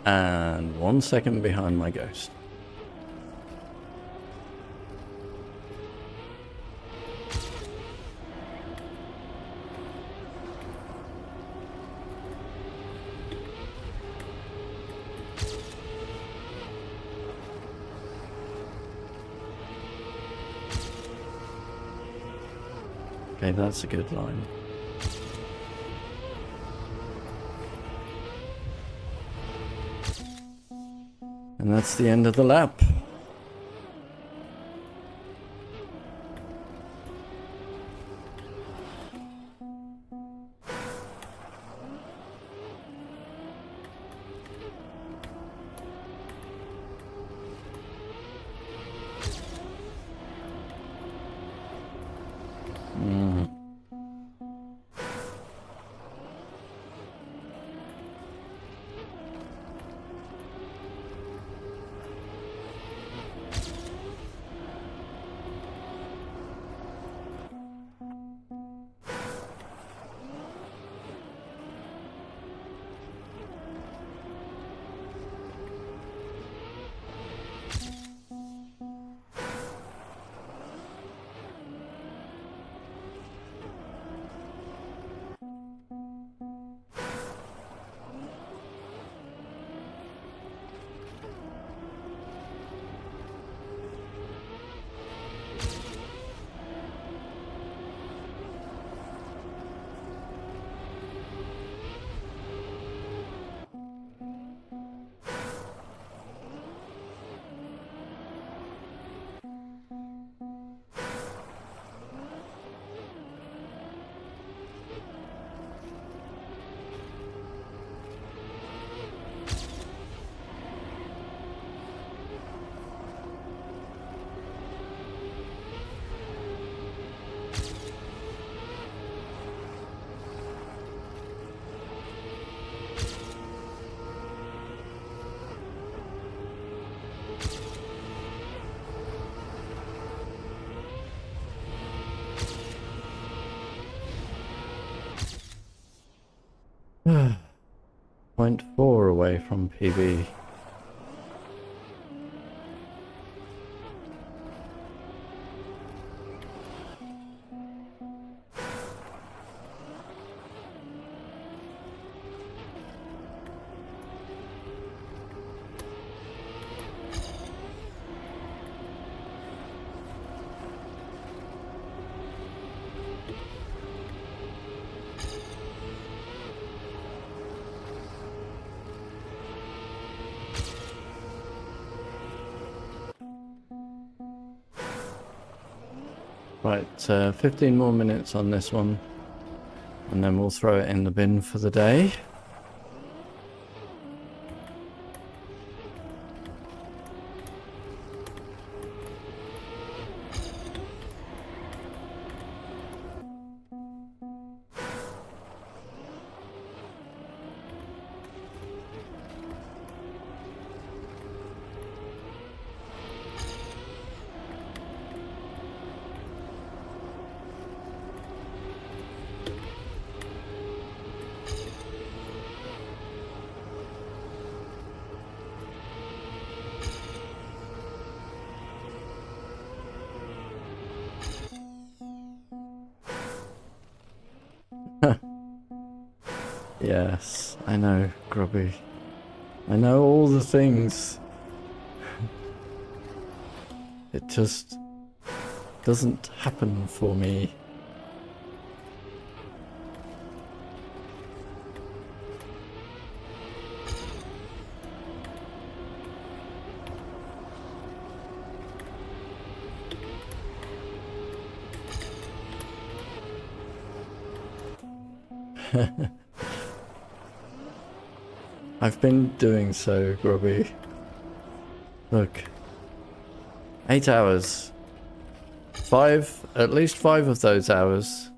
And 1 second behind my ghost. Okay, that's a good line. And that's the end of the lap. Point 4 away from PB. Right, 15 more minutes on this one, and then we'll throw it in the bin for the day. Yes, I know, Grubby. I know all the things. It just doesn't happen for me. I've been doing so, Grubby. Look. 8 hours. At least 5 of those hours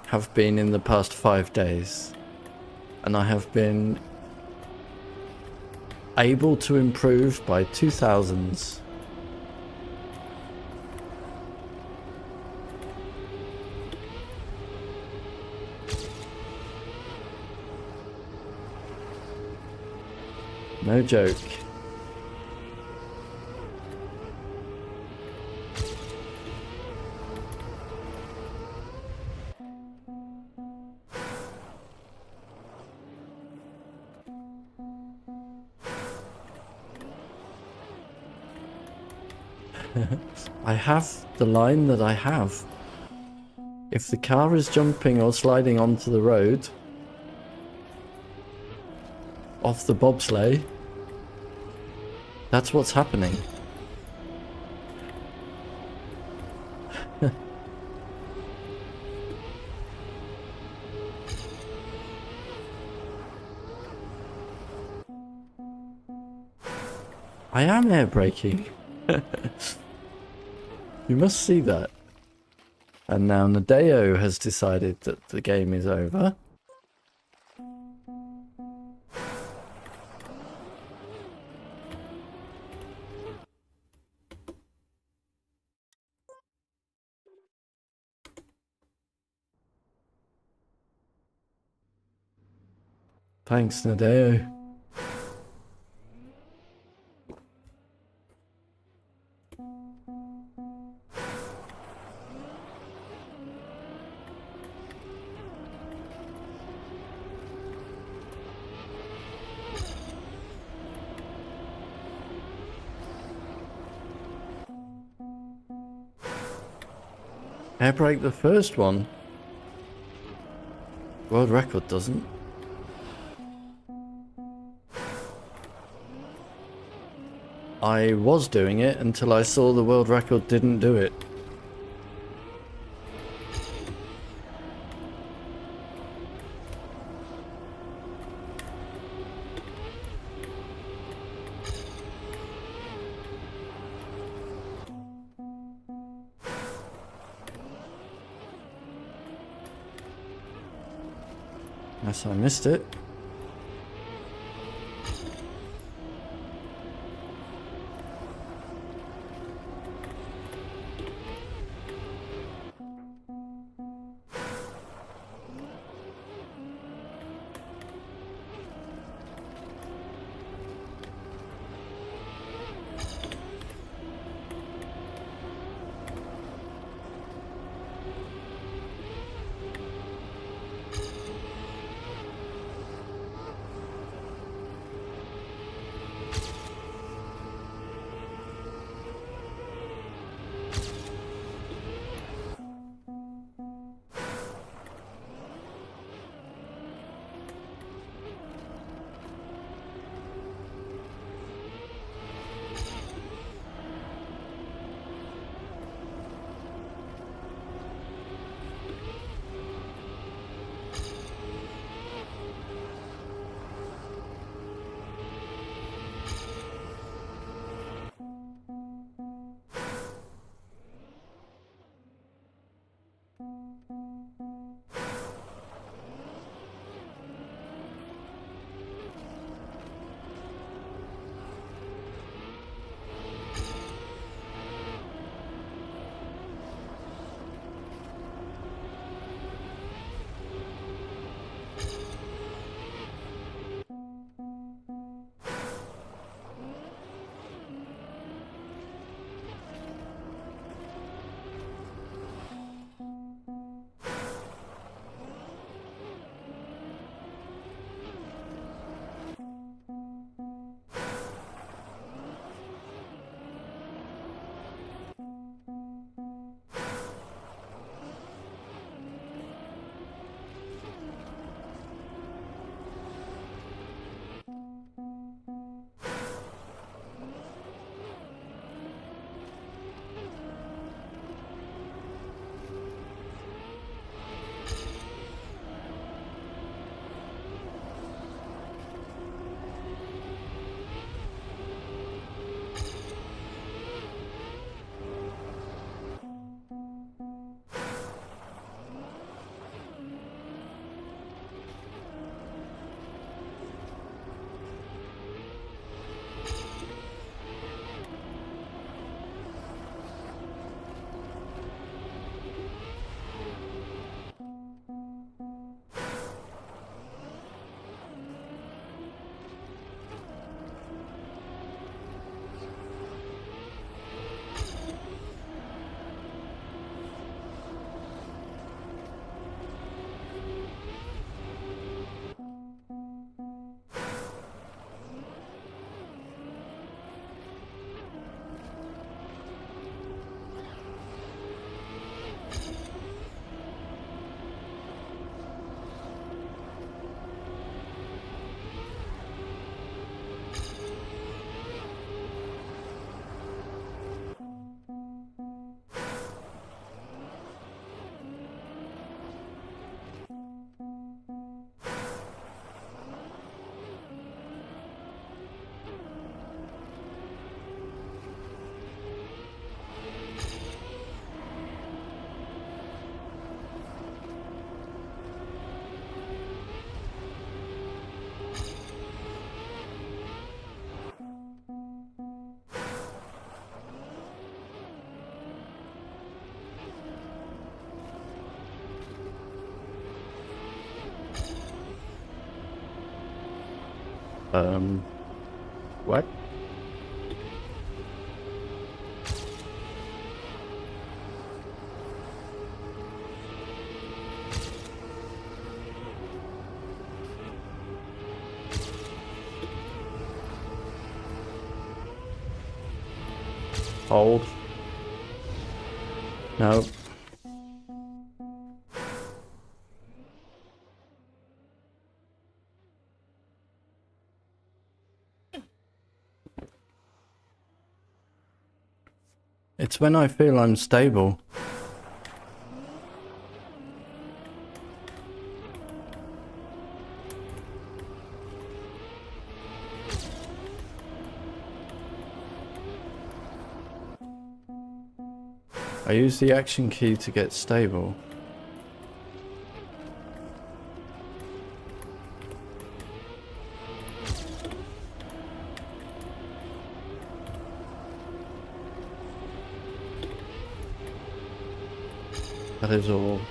have been in the past 5 days. And I have been able to improve by 2000s. No joke. I have the line that I have. If the car is jumping or sliding onto the road off the bobsleigh, that's what's happening. I am air braking. You must see that. And now Nadeo has decided that the game is over. Thanks, Nadeo. Air brake the first one. World record doesn't. I was doing it until I saw the world record didn't do it. Yes, I missed it. What? Hold. No. It's when I feel I'm stable. I use the action key to get stable. That is all.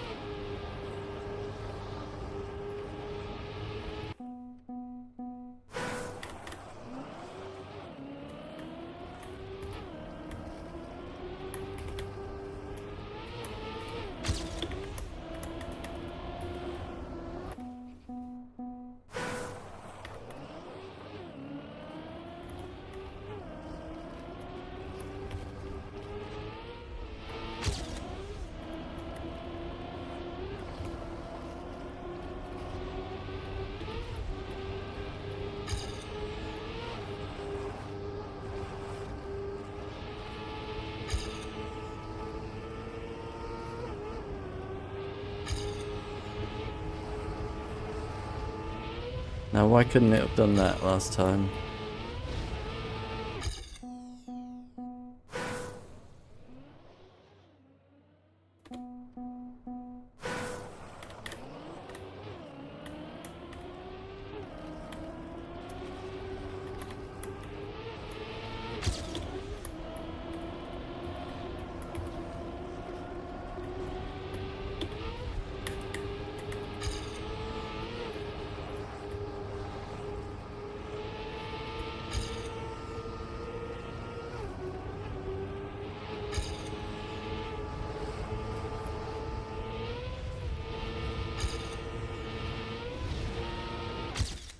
Now, why couldn't it have done that last time?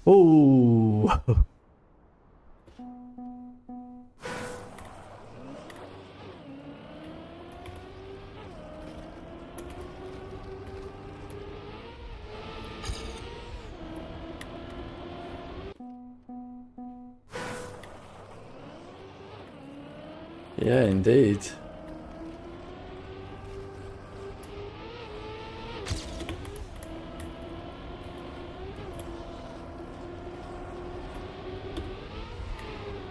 Ooh. Yeah, indeed.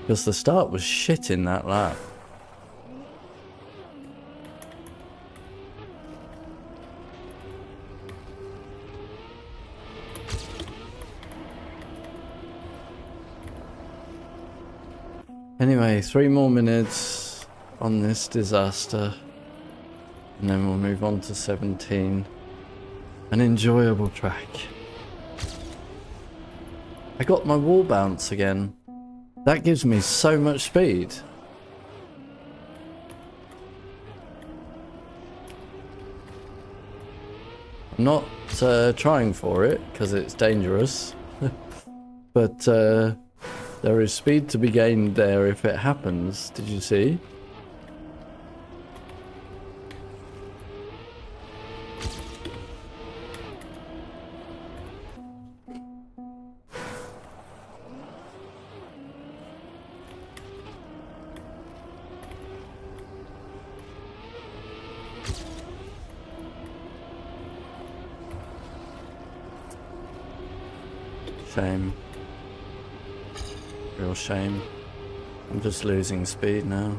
Because the start was shit in that lap. Anyway, 3 more minutes on this disaster. And then we'll move on to 17. An enjoyable track. I got my wall bounce again. That gives me so much speed. I'm not trying for it because it's dangerous. But there is speed to be gained there if it happens. Did you see? Shame. Real shame. I'm just losing speed now.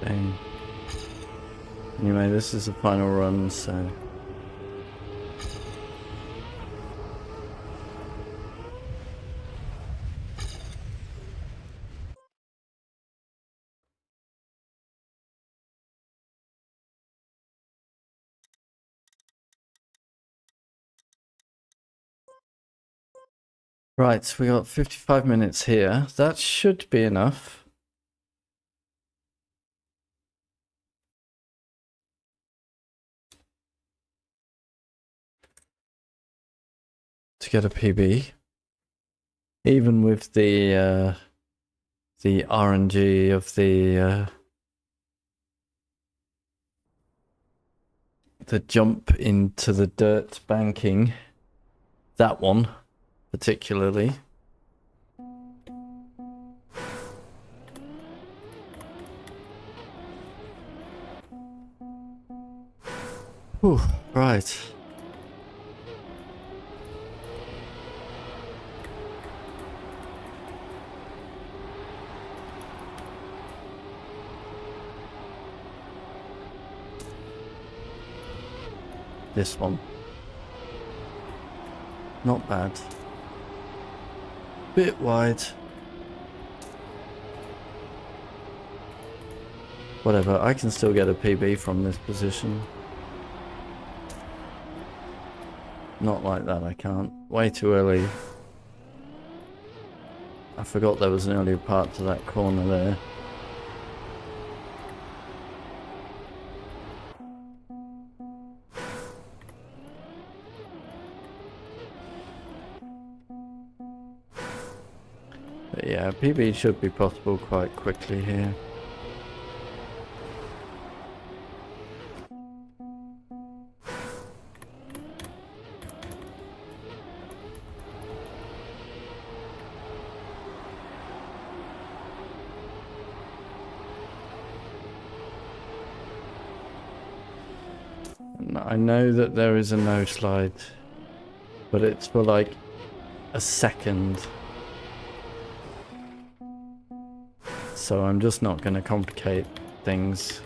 Dang. Anyway, this is the final run, so... Right, so we got 55 minutes here. That should be enough. To get a PB. Even with the RNG of the jump into the dirt banking. That one, particularly. Whew, right. This one. Not bad. Bit wide. Whatever, I can still get a PB from this position. Not like that, I can't. Way too early. I forgot there was an earlier part to that corner there. But yeah, PB should be possible quite quickly here. I know that there is a no slide, but it's for like a second. So I'm just not going to complicate things.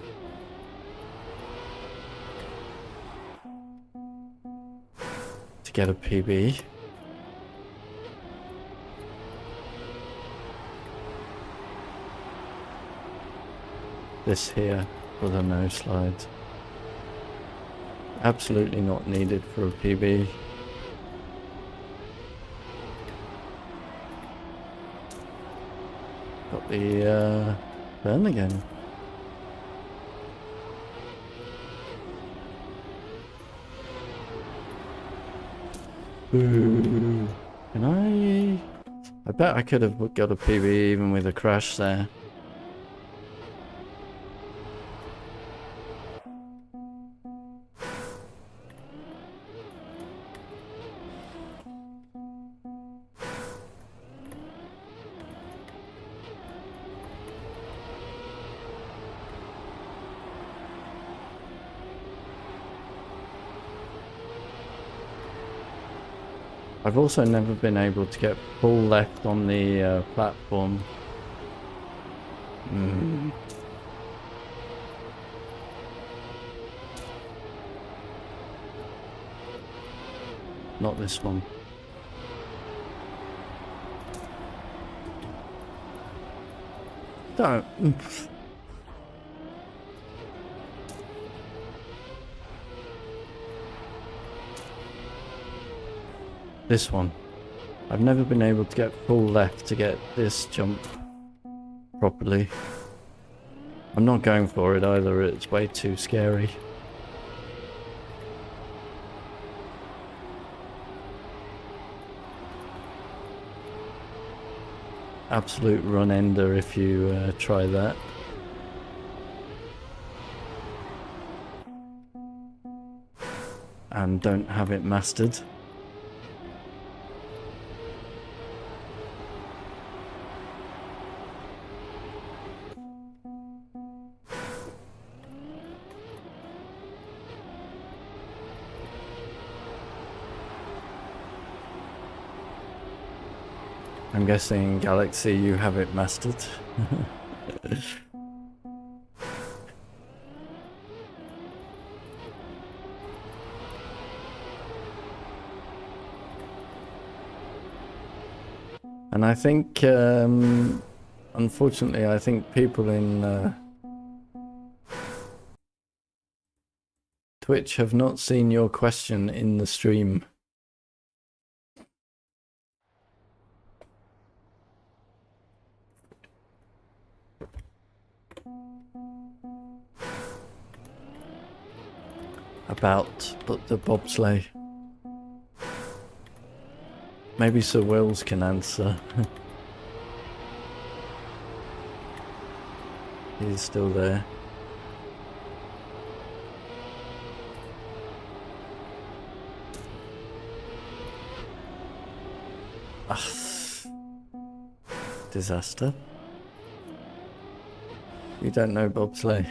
To get a PB. This here for the no slide. Absolutely not needed for a PB. Got the burn again. Ooh. Can I bet I could have got a PB even with a crash there. I've also never been able to get full left on the platform. Not this one. Don't. This one. I've never been able to get full left to get this jump properly. I'm not going for it either, it's way too scary. Absolute run ender if you try that. And don't have it mastered. I'm guessing Galaxy you have it mastered. And I think, unfortunately, I think people in Twitch have not seen your question in the stream. About the bobsleigh. Maybe Sir Wills can answer. He's still there. Disaster. You don't know bobsleigh.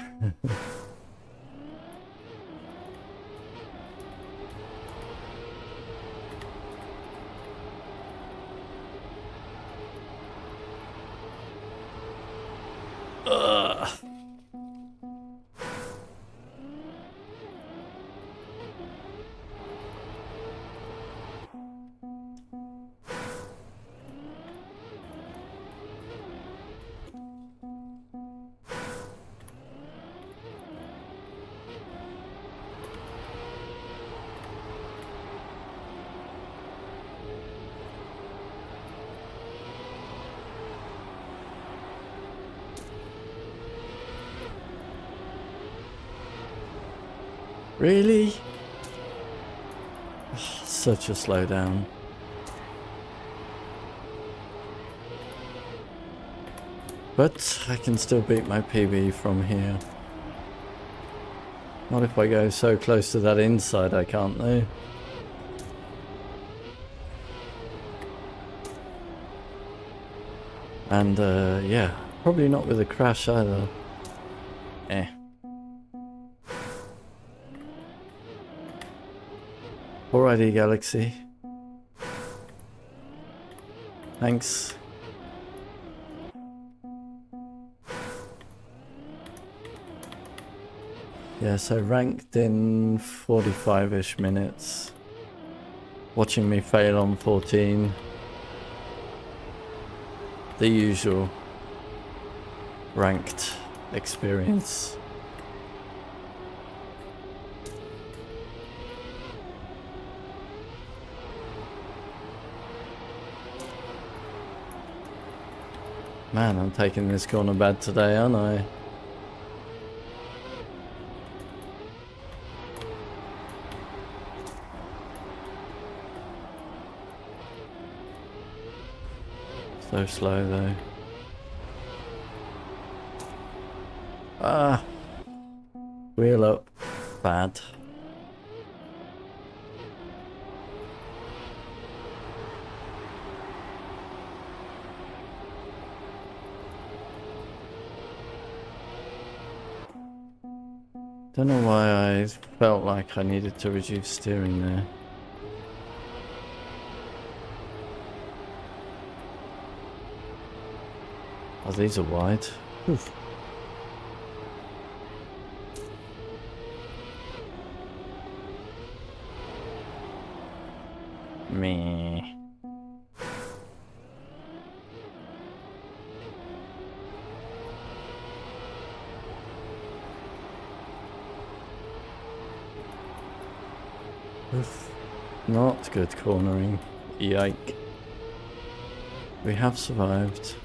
Really? Oh, such a slowdown. But I can still beat my PB from here. Not if I go so close to that inside, I can't though. And yeah, probably not with a crash either. Eh. Alrighty, Galaxy. Thanks. Yeah, so ranked in 45-ish minutes. Watching me fail on 14. The usual ranked experience. Man, I'm taking this corner bad today, aren't I? So slow though. Ah, wheel up, bad. Don't know why I felt like I needed to reduce steering there. Oh, these are wide. Oof. Meh. Oof. Not good cornering. Yike. We have survived.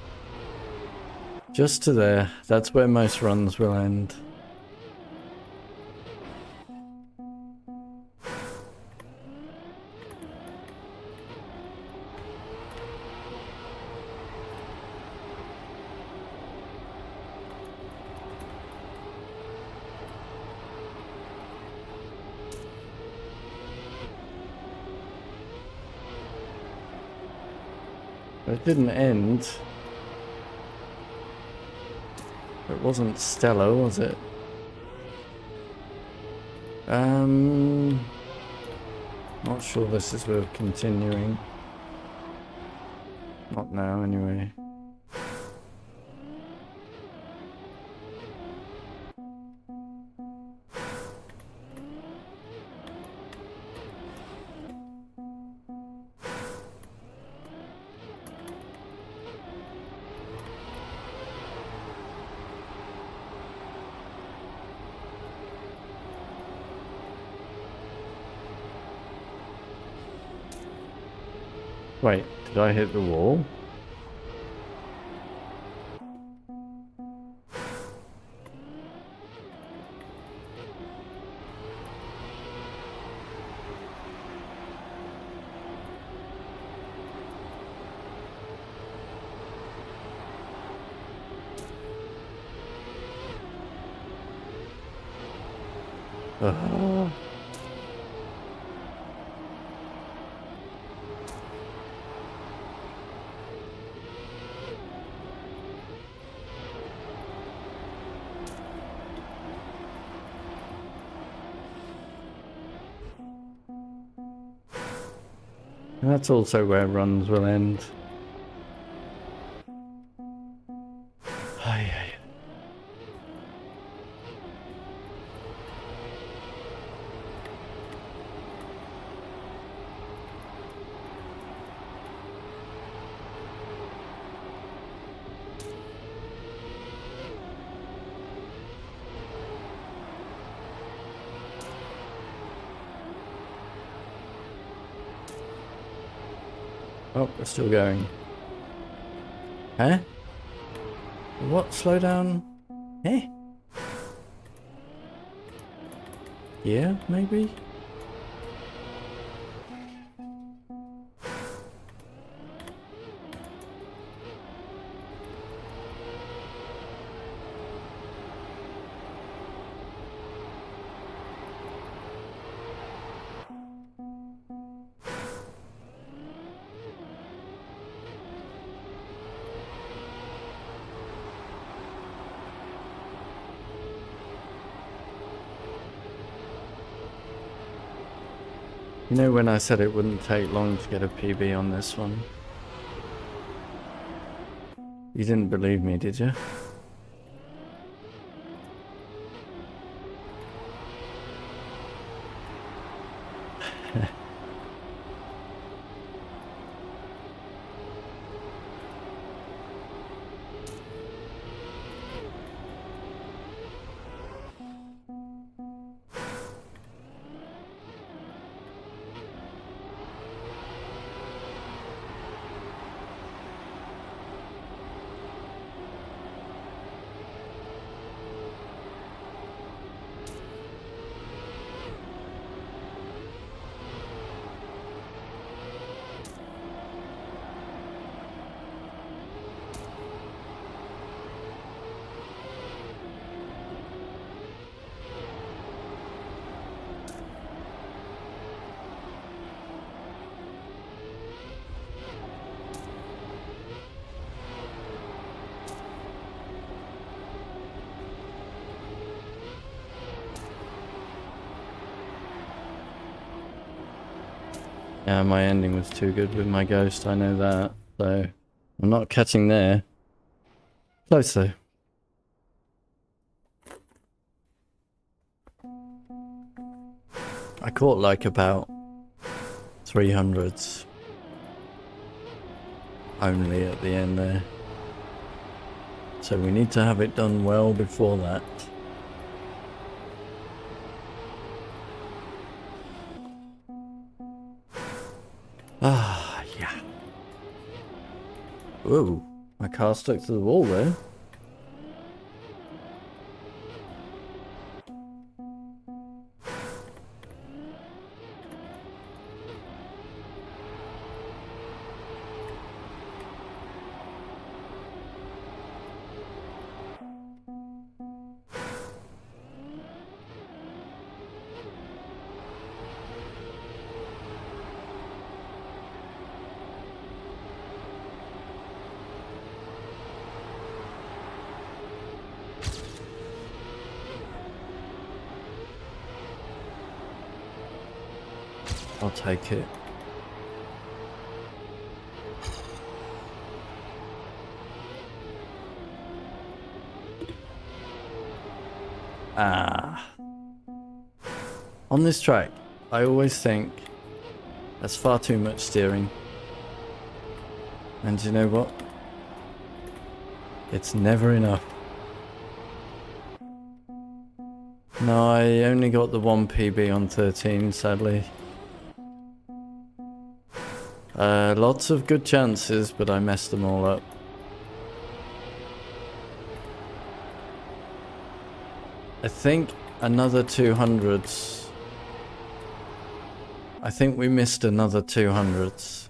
Just to there. That's where most runs will end. It didn't end. It wasn't stellar, was it? Not sure this is worth continuing. Not now, anyway. Wait, did I hit the wall? Uh, that's also where runs will end. Ay, ay. Oh, we're still going. Huh? What? Slow down? Eh? Yeah, maybe? You know when I said it wouldn't take long to get a PB on this one? You didn't believe me, did you? Yeah, my ending was too good with my ghost, I know that. So, I'm not catching there. Close though. I caught like about 300s. Only at the end there. So we need to have it done well before that. Ah, yeah. Ooh, my car stuck to the wall there. I'll take it. Ah. On this track, I always think that's far too much steering. And you know what? It's never enough. No, I only got the one PB on 13, sadly. Lots of good chances, but I messed them all up. I think another 200s. I think we missed another 200s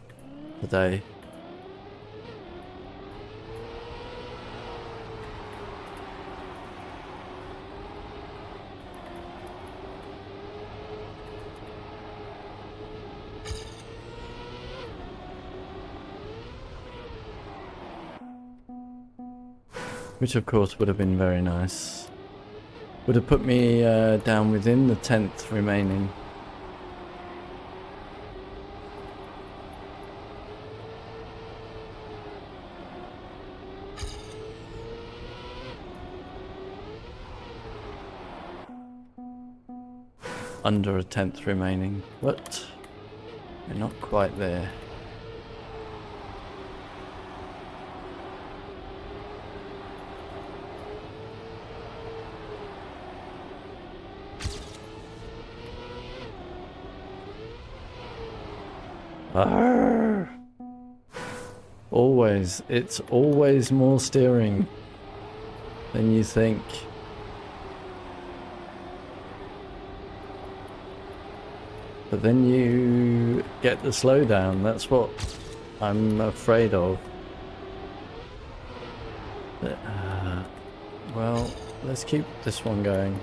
today. Which of course would have been very nice. Would have put me down within the 10th remaining. Under a 10th remaining, but we're not quite there. Arrgh. Always, it's always more steering than you think. But then you get the slowdown, that's what I'm afraid of. But, well, let's keep this one going.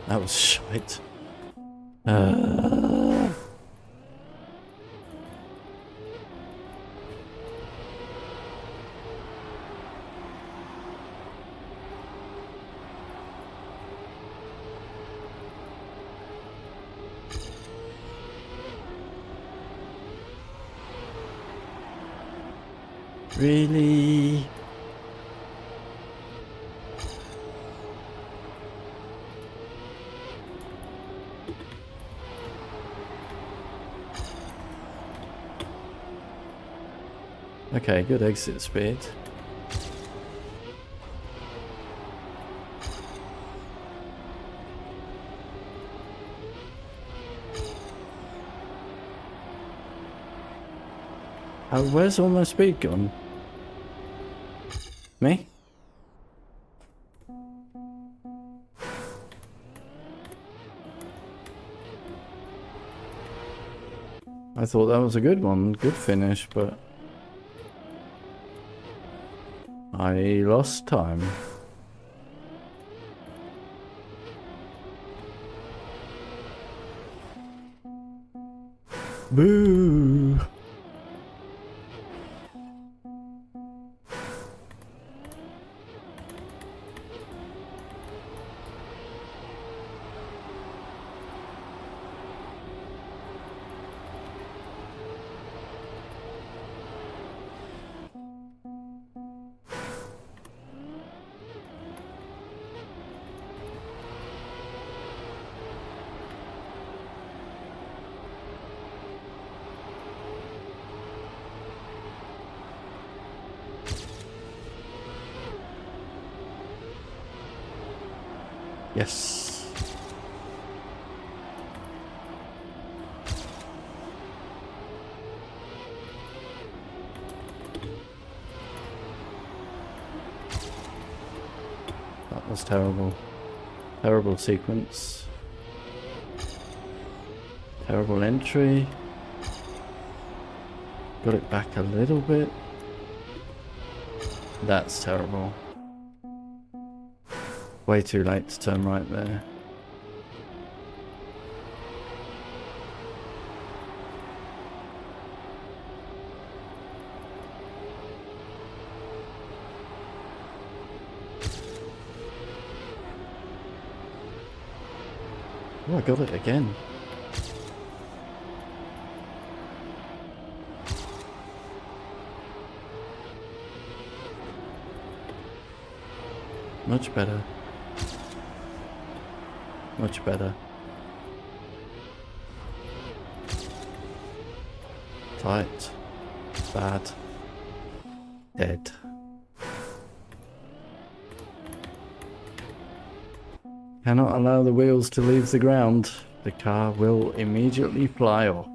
That was shite. Really? Okay, good exit speed. Where's all my speed gone? Me? I thought that was a good one, good finish, but I lost time. Boo! Yes. That was terrible. Terrible sequence. Terrible entry. Got it back a little bit. That's terrible. Way too late to turn right there. Oh, I got it again. Much better. Much better. Tight. Bad. Dead. Cannot allow the wheels to leave the ground. The car will immediately fly off.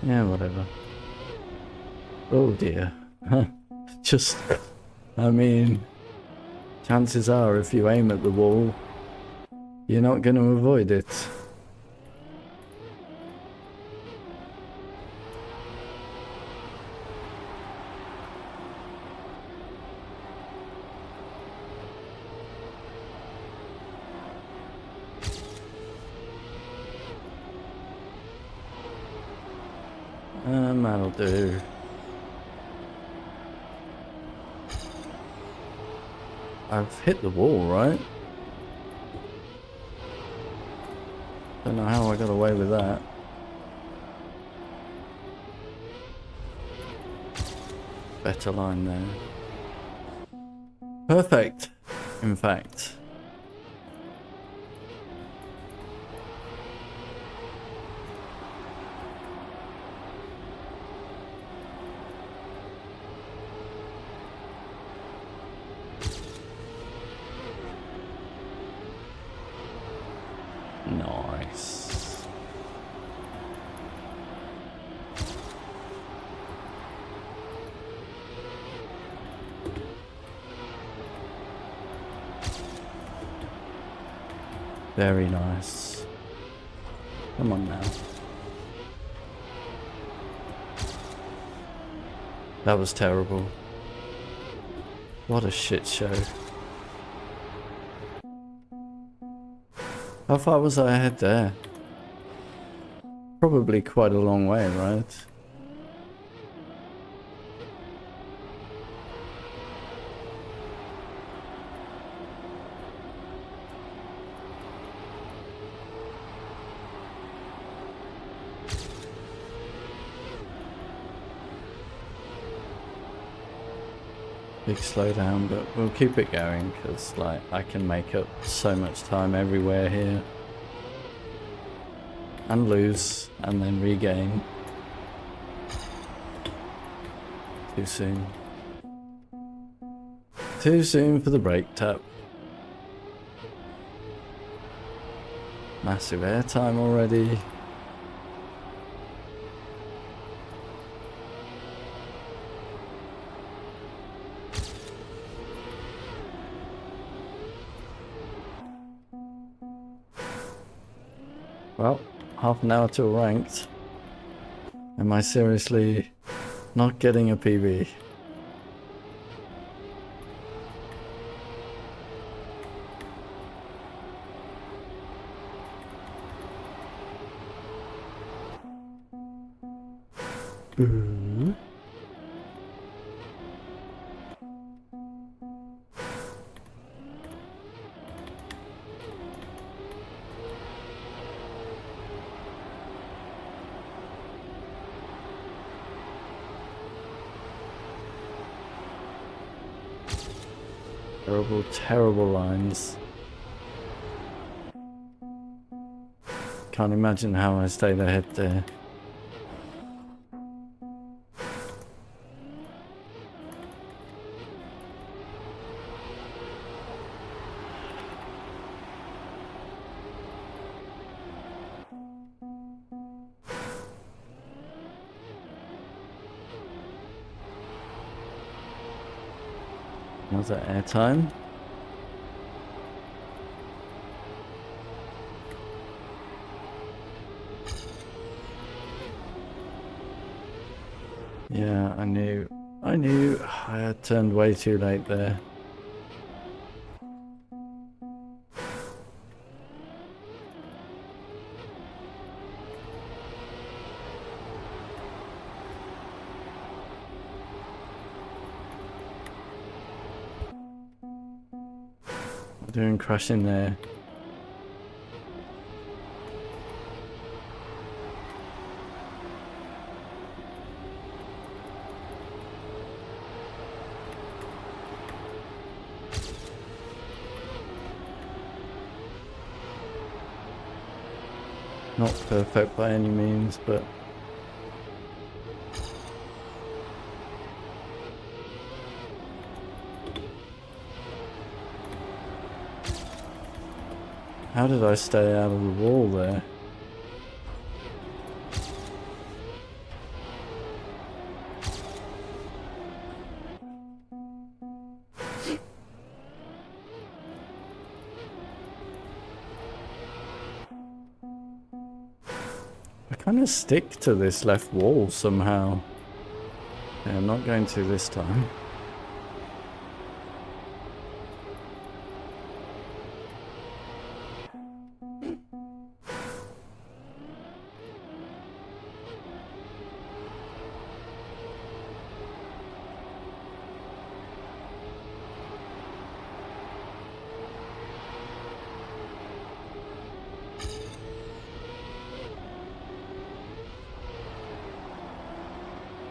Yeah, whatever. Oh dear. Just, I mean, chances are if you aim at the wall, you're not going to avoid it. That'll do. I've hit the wall, right? Don't know how I got away with that. Better line there. Perfect, in fact. Nice. Very nice. Come on now. That was terrible. What a shit show. How far was I ahead there? Probably quite a long way, right? Big slowdown, but we'll keep it going because, like, I can make up so much time everywhere here and lose and then regain. Too soon. Too soon for the brake tap. Massive airtime already. Well, half an hour till ranked. Am I seriously not getting a PB? Boo. Terrible, terrible lines. Can't imagine how I stayed ahead there. Another airtime. Yeah, I knew I had turned way too late there. Doing crashing there. Not perfect by any means, but how did I stay out of the wall there? I kind of stick to this left wall somehow. Yeah, I'm not going to this time.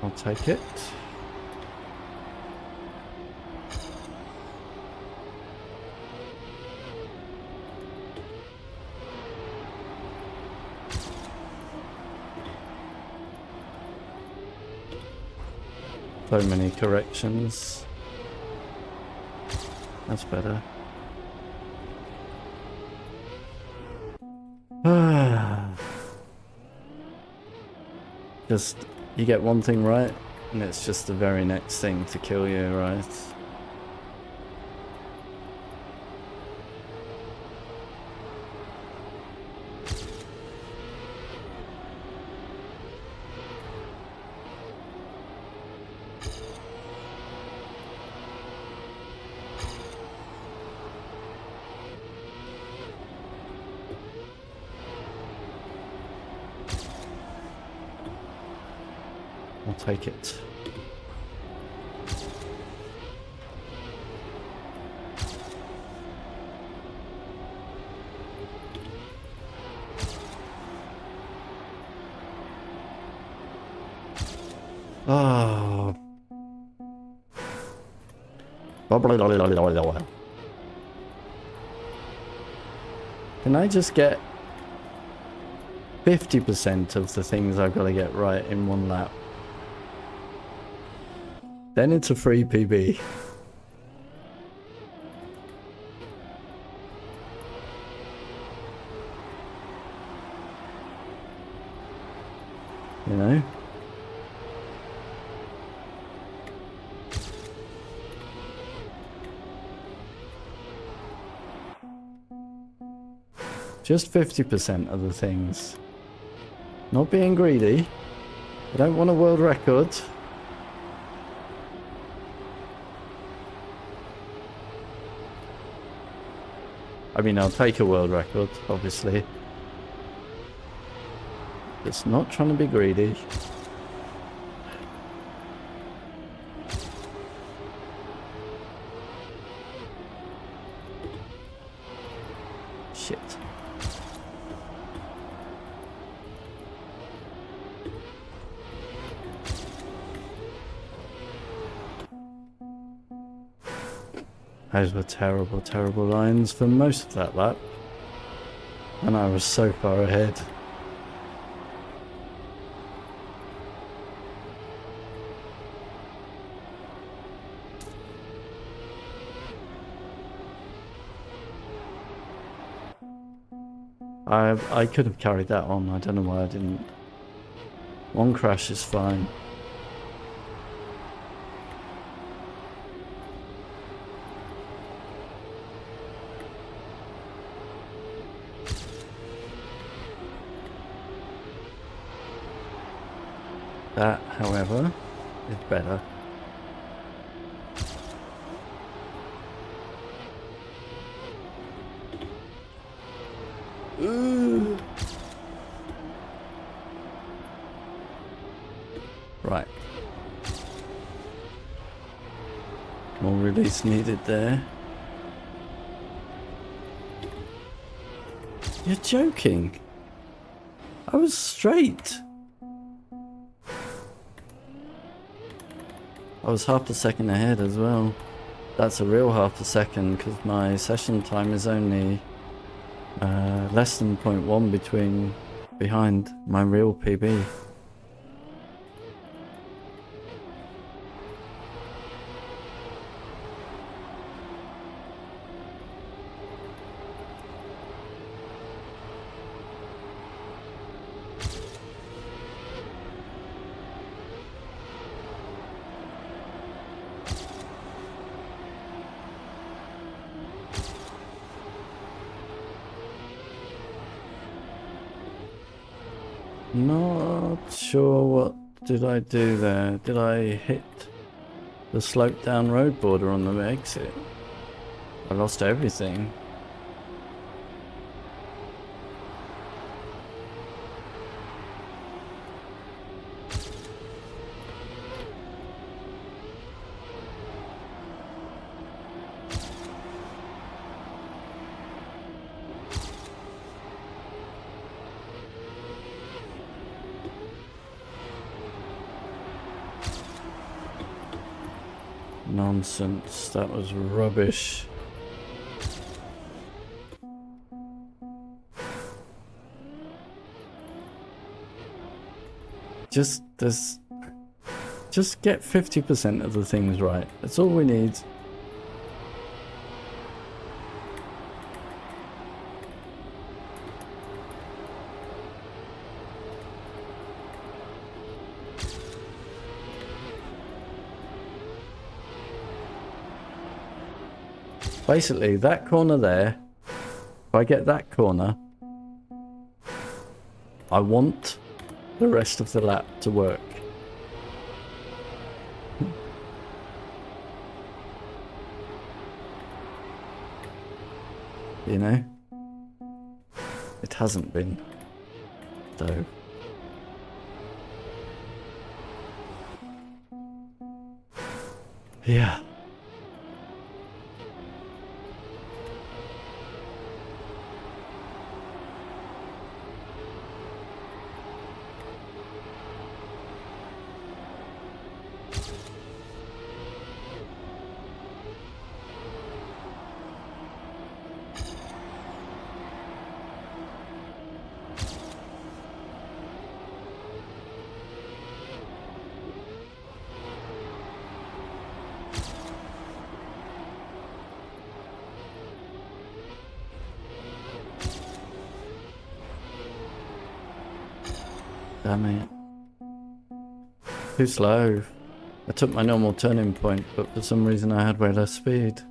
I'll take it. So many corrections. That's better. Just, you get one thing right, and it's just the very next thing to kill you, right? I'll take it. Oh. Can I just get 50% of the things I've got to get right in one lap? Then it's a free PB. You know? Just 50% of the things. Not being greedy. I don't want a world record. I mean, I'll take a world record, obviously. It's not trying to be greedy. Shit. Those were terrible, terrible lines for most of that lap. And I was so far ahead. I could have carried that on. I don't know why I didn't. One crash is fine. That, however, is better. Ooh. Right. More release needed there. You're joking. I was straight. I was half a second ahead as well. That's a real half a second because my session time is only less than 0.1 between behind my real PB. Not sure what did I do there. Did I hit the slope down road border on the exit? I lost everything. Nonsense, that was rubbish. Just get 50% of the things right. That's all we need. Basically, that corner there, if I get that corner, I want the rest of the lap to work. You know? It hasn't been, though. Yeah. Damn it. Too slow. I took my normal turning point, but for some reason I had way less speed.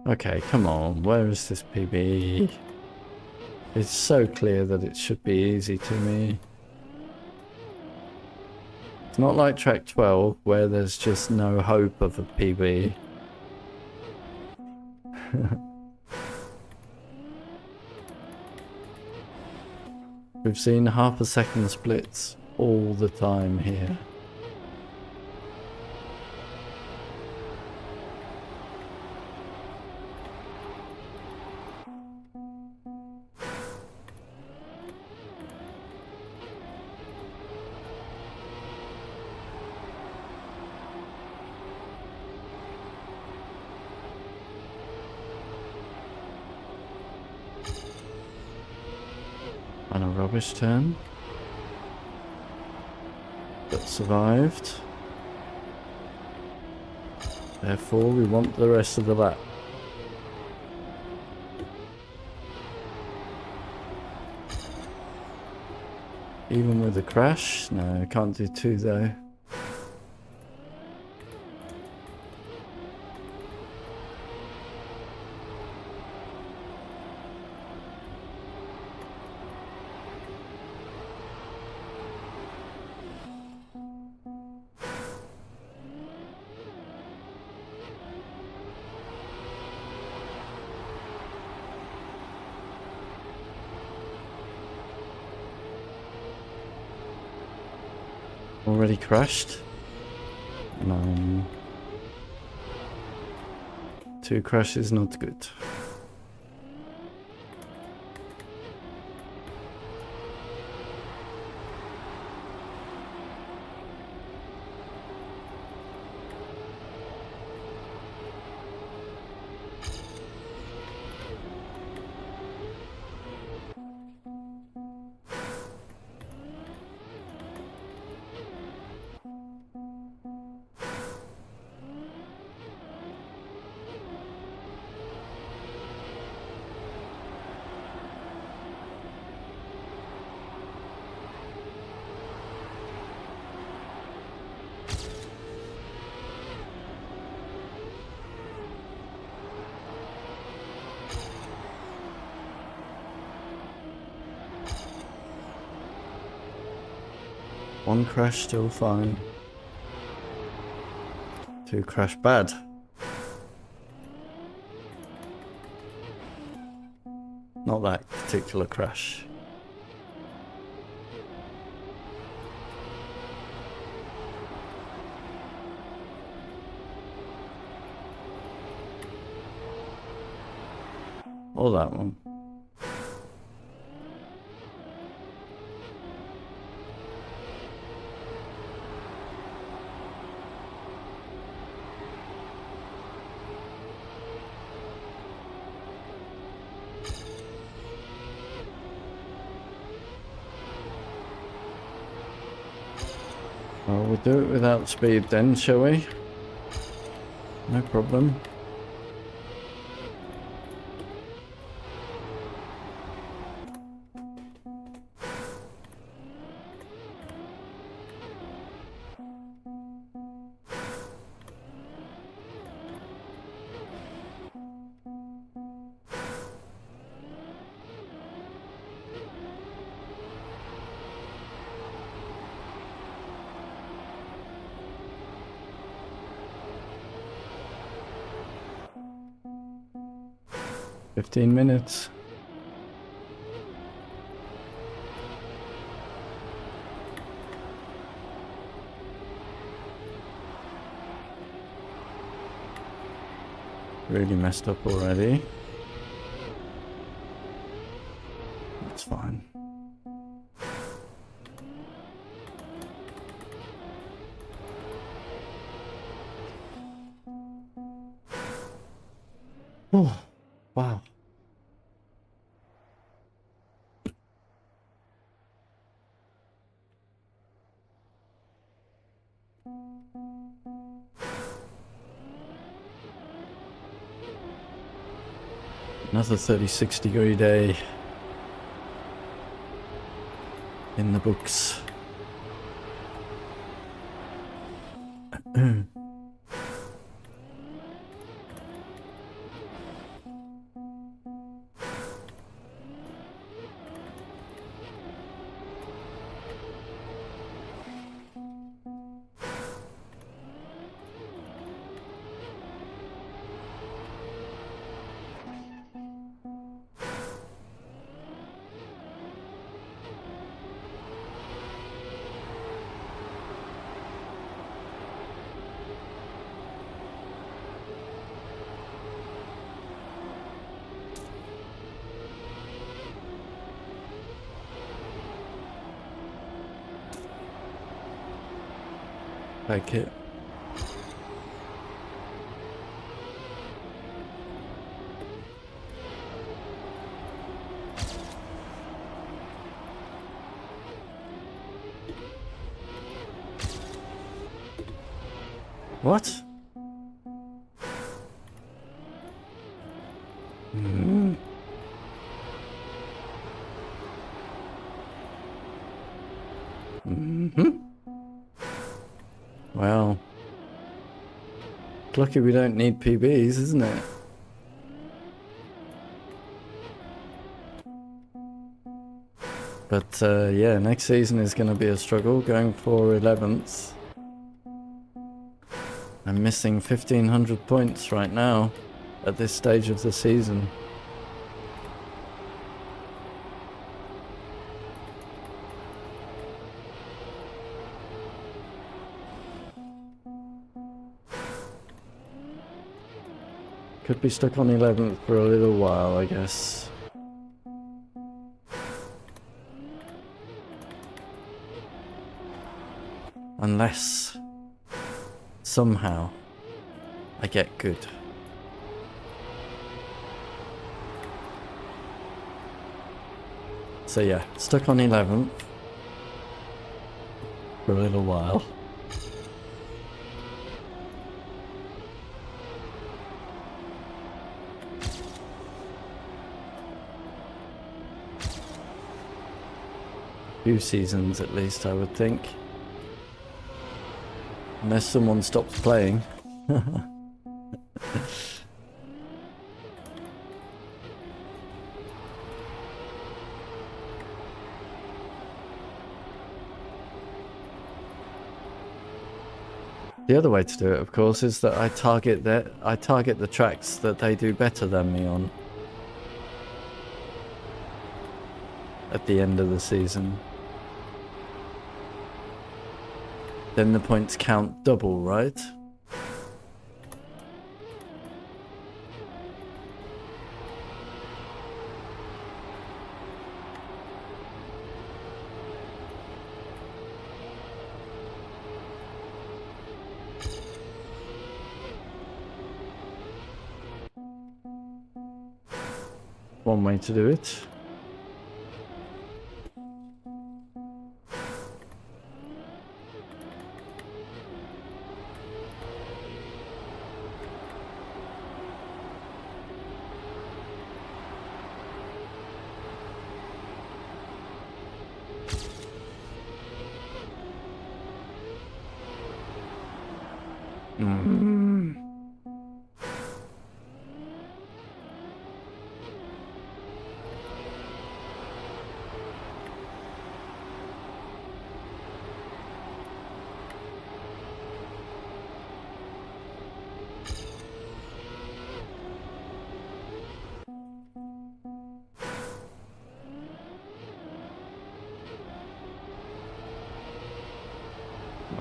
Okay, come on, where is this PB? It's so clear that it should be easy to me. It's not like track 12 where there's just no hope of a PB. We've seen half-a-second splits all the time here. And a rubbish turn, but survived. Therefore, we want the rest of the lap. Even with the crash? No, I can't do two though. Already crashed? 9. 2 crashes, not good. One crash still fine. Two crash bad. Not that particular crash. Or that one. Well, we'll do it without speed then, shall we? No problem. "15 minutes. Really messed up already. That's fine. Oh, wow. Another 36-degree day in the books. Take it. What? Mm. Mm-hmm. Well, lucky we don't need PBs, isn't it? But yeah, next season is going to be a struggle, going for 11th. I'm missing 1,500 points right now at this stage of the season. Could be stuck on 11th for a little while, I guess. Unless somehow I get good. So yeah, stuck on 11th for a little while. Few seasons at least, I would think. Unless someone stops playing. The other way to do it, of course, is that I target the tracks that they do better than me on at the end of the season. Then the points count double, right? One way to do it.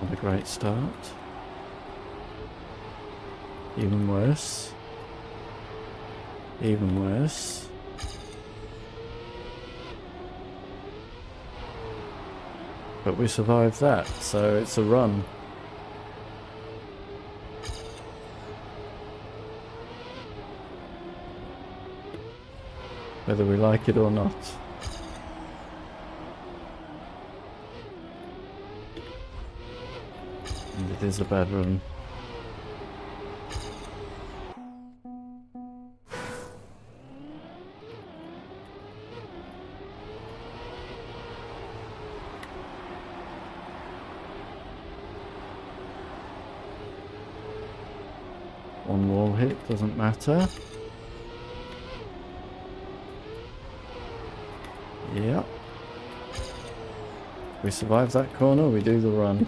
Not a great start. Even worse. Even worse. But we survived that, so it's a run. Whether we like it or not. And it is a bad run. One wall hit, doesn't matter. Yep. We survive that corner, we do the run.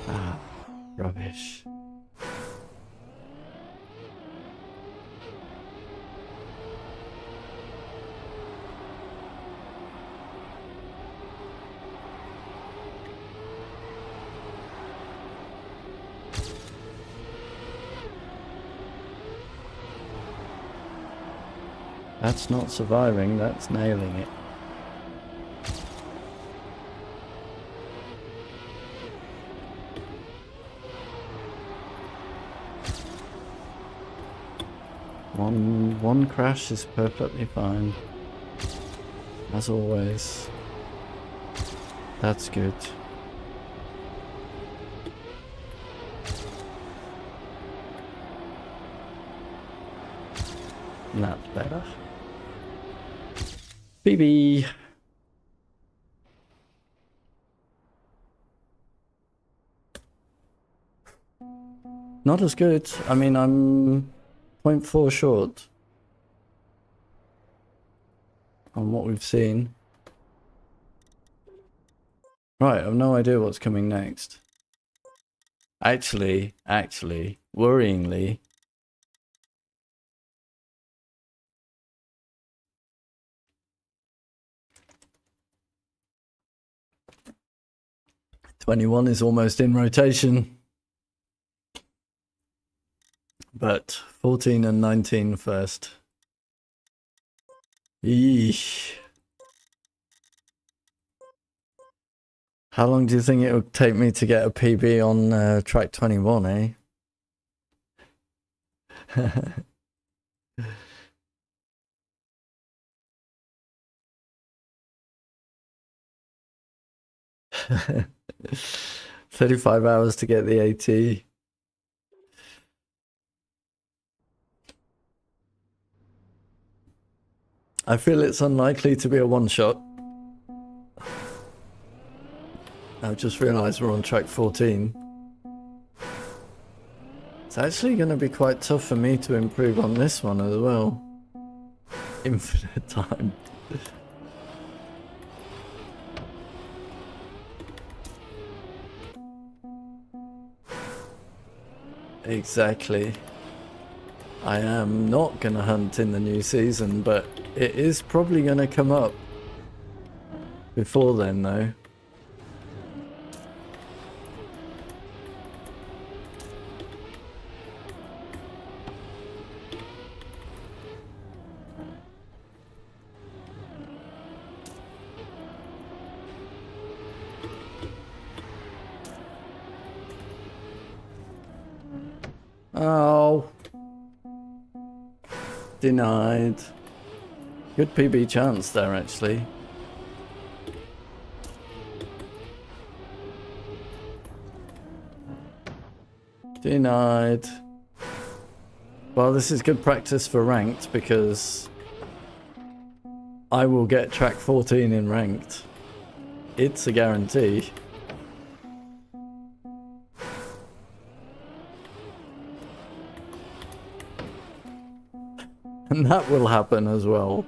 Ah, rubbish. That's not surviving, that's nailing it. One crash is perfectly fine. As always. That's good. That's better. BB. Not as good. I mean, I'm 0.4 short on what we've seen. Right, I have no idea what's coming next. Actually, worryingly, '21 is almost in rotation. But 14 and 19 first. Eesh. How long do you think it would take me to get a PB on track 21, eh? 35 hours to get the AT. I feel it's unlikely to be a one-shot. I've just realised we're on track 14. It's actually going to be quite tough for me to improve on this one as well. Infinite time. Exactly. I am not going to hunt in the new season, but it is probably going to come up before then, though. Oh. Denied. Good PB chance there, actually. Denied. Well, this is good practice for ranked because I will get track 14 in ranked. It's a guarantee. And that will happen as well.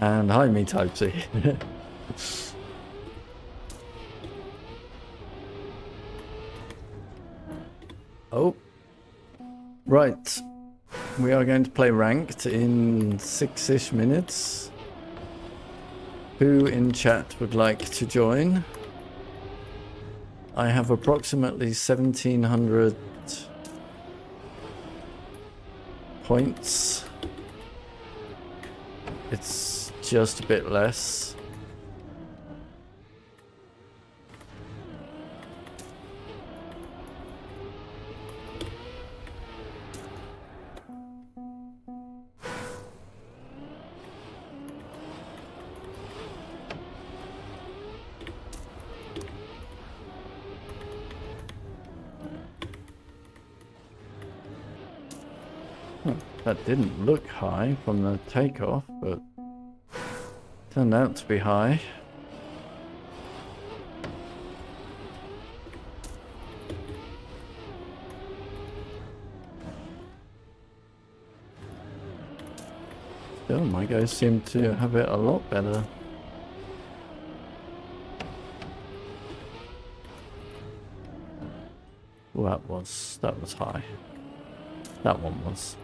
And hi, me type C. Oh. Right. We are going to play ranked in 6-ish minutes. Who in chat would like to join? I have approximately 1,700 points. It's just a bit less. That didn't look high from the takeoff, but turned out to be high. Still, my guys seem to have it a lot better. Well, that was high. That one was.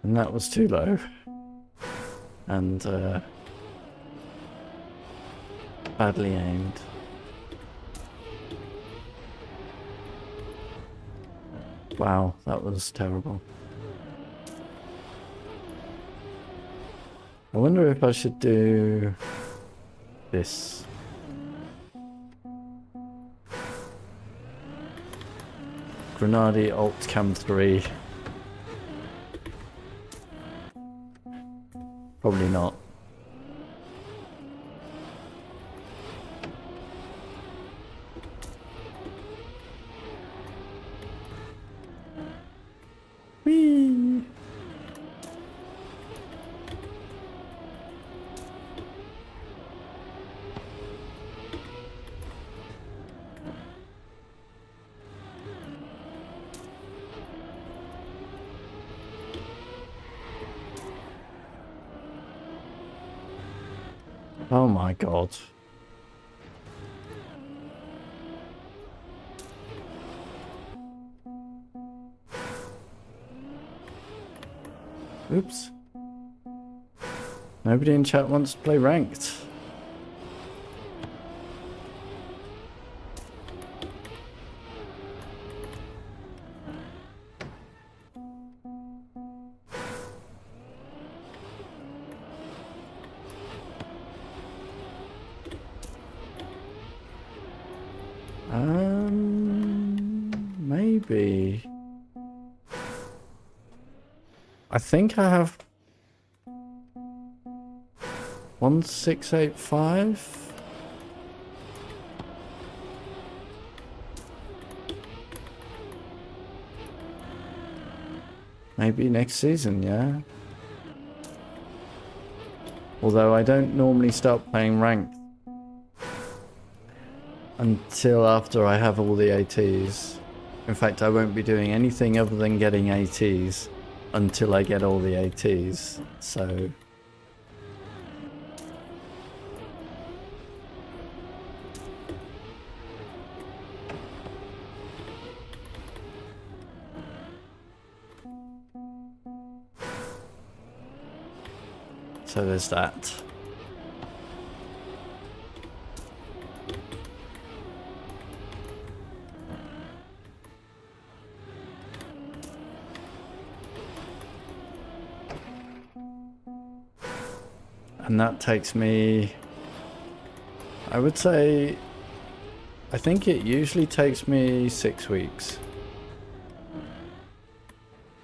And that was too low. And badly aimed. Wow, that was terrible. I wonder if I should do this. Grenade Alt Cam 3. Probably not. Whee! Oh my god. Oops. Nobody in chat wants to play ranked. Maybe. I think I have 1685. Maybe next season, yeah. Although I don't normally start playing ranked until after I have all the ATs. In fact, I won't be doing anything other than getting ATs until I get all the ATs. So there's that. And that takes me, I would say, I think it usually takes me 6 weeks.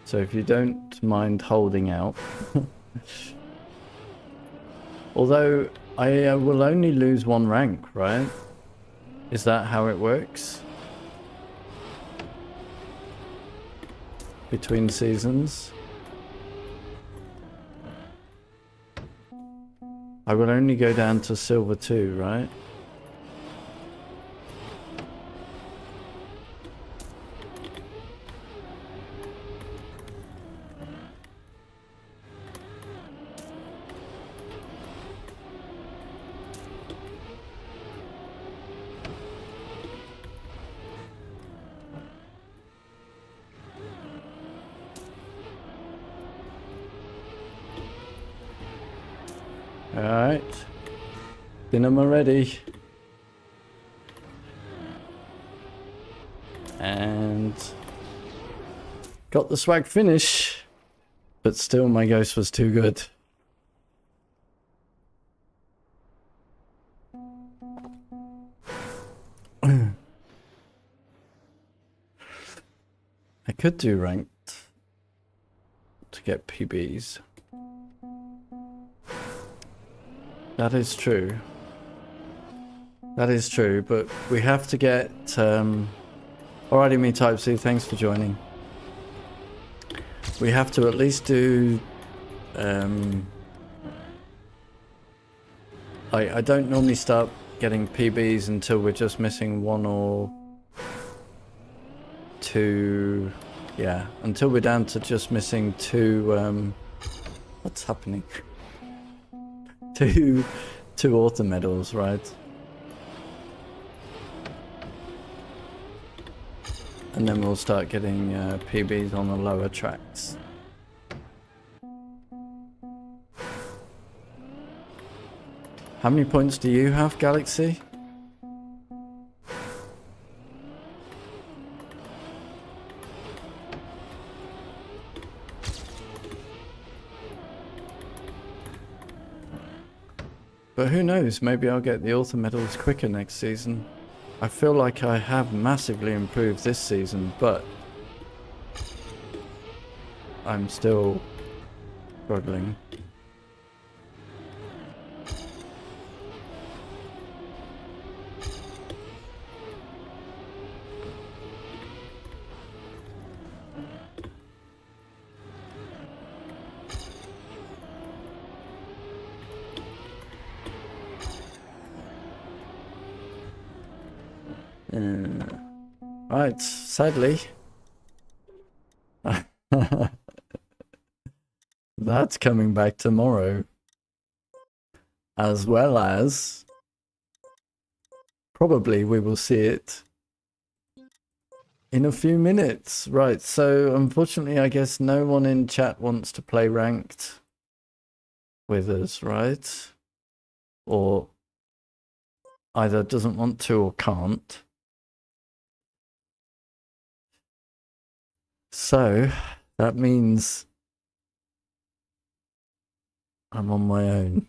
So if you don't mind holding out. Although I will only lose 1 rank, right? Is that how it works? Between seasons? I will only go down to silver 2, right? Alright. Dinner ready. And got the swag finish. But still my ghost was too good. I could do ranked to get PBs. That is true. That is true, but we have to get... Alrighty, me Type C, thanks for joining. We have to at least do... I don't normally start getting PBs until we're just missing 1 or 2... Yeah, until we're down to just missing 2... what's happening? two author medals, right? And then we'll start getting PBs on the lower tracks. How many points do you have, Galaxy? But who knows, maybe I'll get the author medals quicker next season. I feel like I have massively improved this season, but I'm still struggling. Right, sadly. That's coming back tomorrow. As well as... probably we will see it in a few minutes. Right, so unfortunately I guess no one in chat wants to play ranked with us, right? Or either doesn't want to or can't. So that means I'm on my own.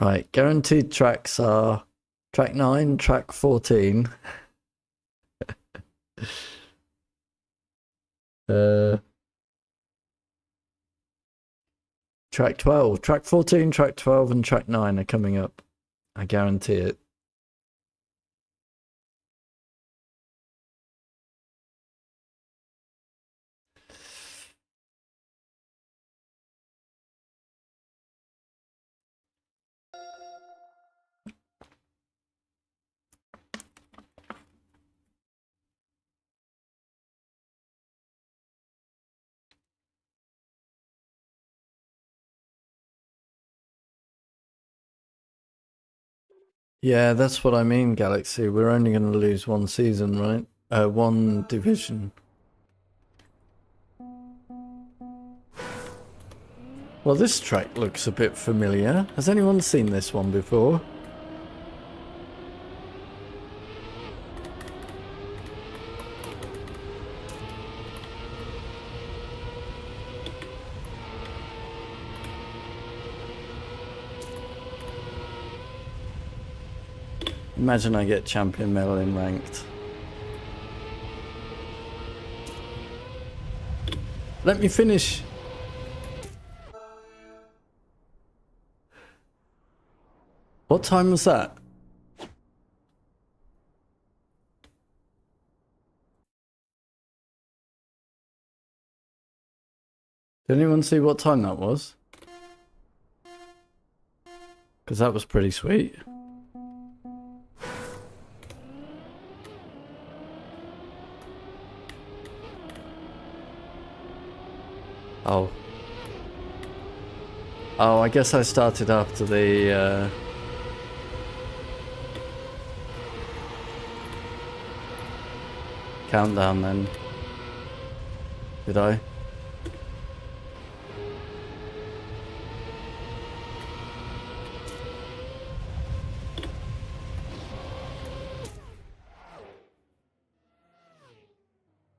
Right, guaranteed tracks are track 9, track 14. Track 12, track 14, track 12 and track 9 are coming up. I guarantee it. Yeah, that's what I mean, Galaxy. We're only going to lose one season, right? One division. Well, this track looks a bit familiar. Has anyone seen this one before? Imagine I get champion medal in ranked. Let me finish. What time was that? Did anyone see what time that was? Because that was pretty sweet. Oh. Oh, I guess I started after the, countdown then. Did I?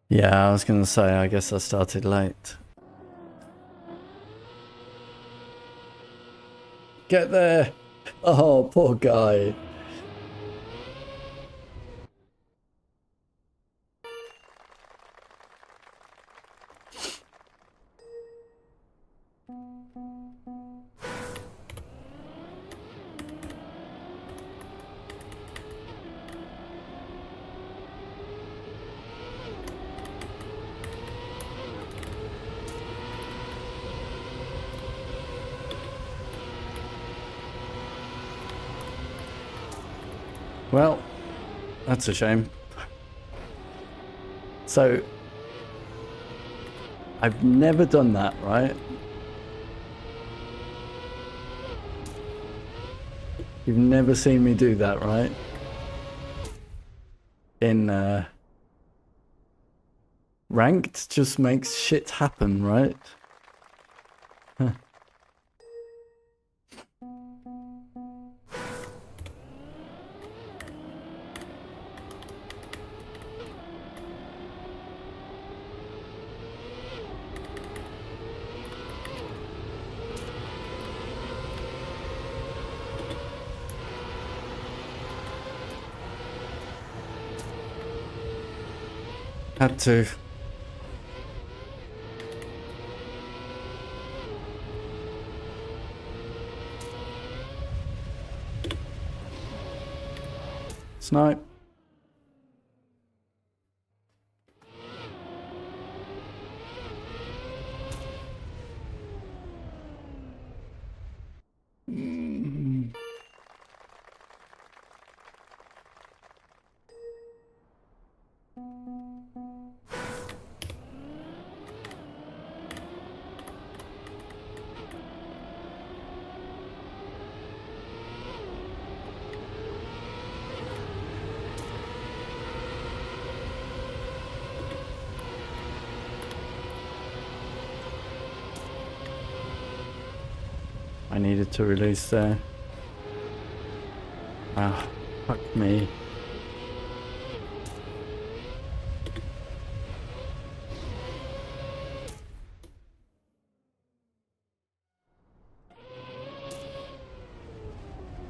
Yeah, I was gonna say, I guess I started late. Get there! Oh, poor guy. Well, that's a shame. So, I've never done that, right? You've never seen me do that, right? In, ranked just makes shit happen, right? Huh. Had to. Snipe. I needed to release there. Ah, fuck me.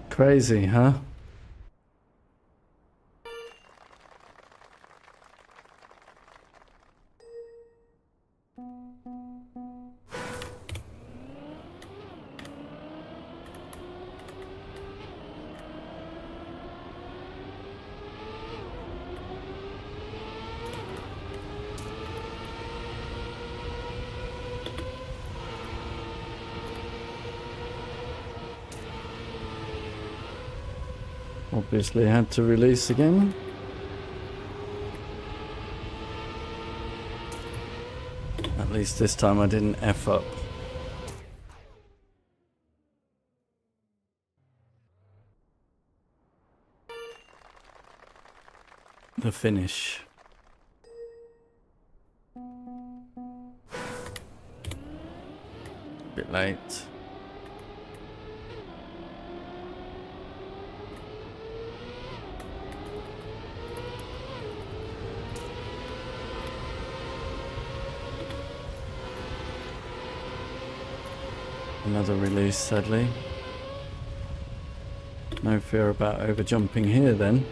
Crazy, huh? Obviously had to release again. At least this time I didn't F up. the finish. Bit late. Another release, sadly. No fear about over jumping here then.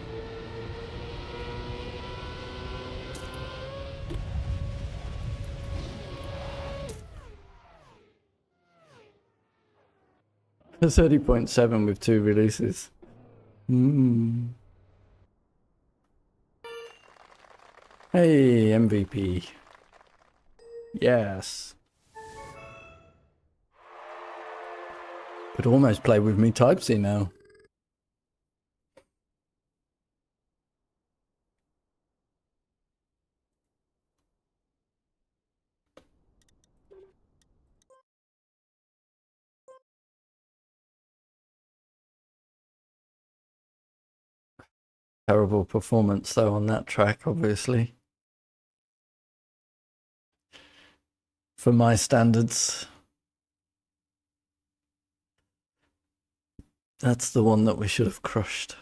For 30.7 with 2 releases. Hey, MVP. Yes. Could almost play with me Type-C now. Terrible performance though on that track, obviously. For my standards. That's the one that we should have crushed.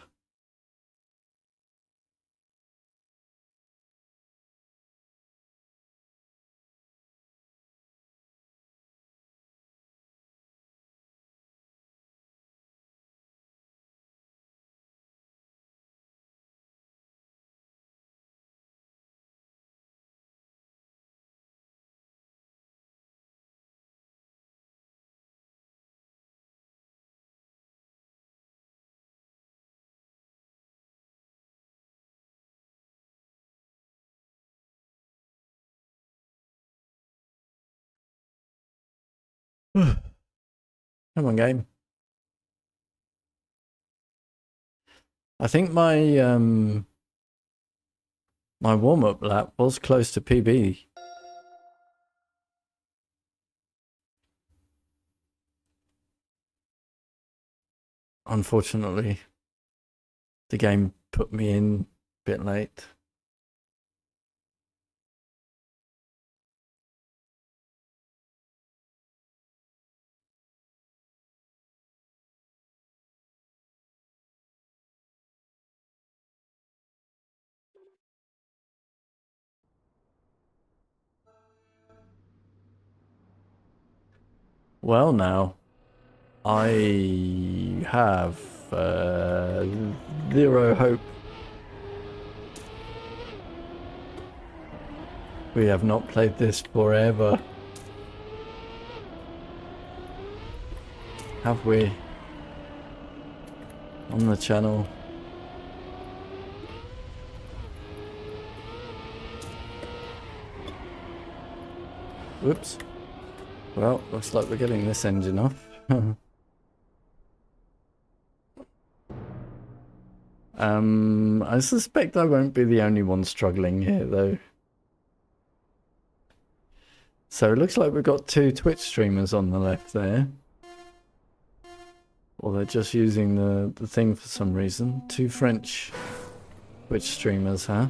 Come on, game. I think my my warm-up lap was close to PB. Unfortunately, the game put me in a bit late. Well, now I have 0 hope. We have not played this forever. Have we? On the channel. Whoops. Well, looks like we're getting this engine off. I suspect I won't be the only one struggling here, though. So it looks like we've got 2 Twitch streamers on the left there. Or they're just using the thing for some reason. 2 French Twitch streamers, huh?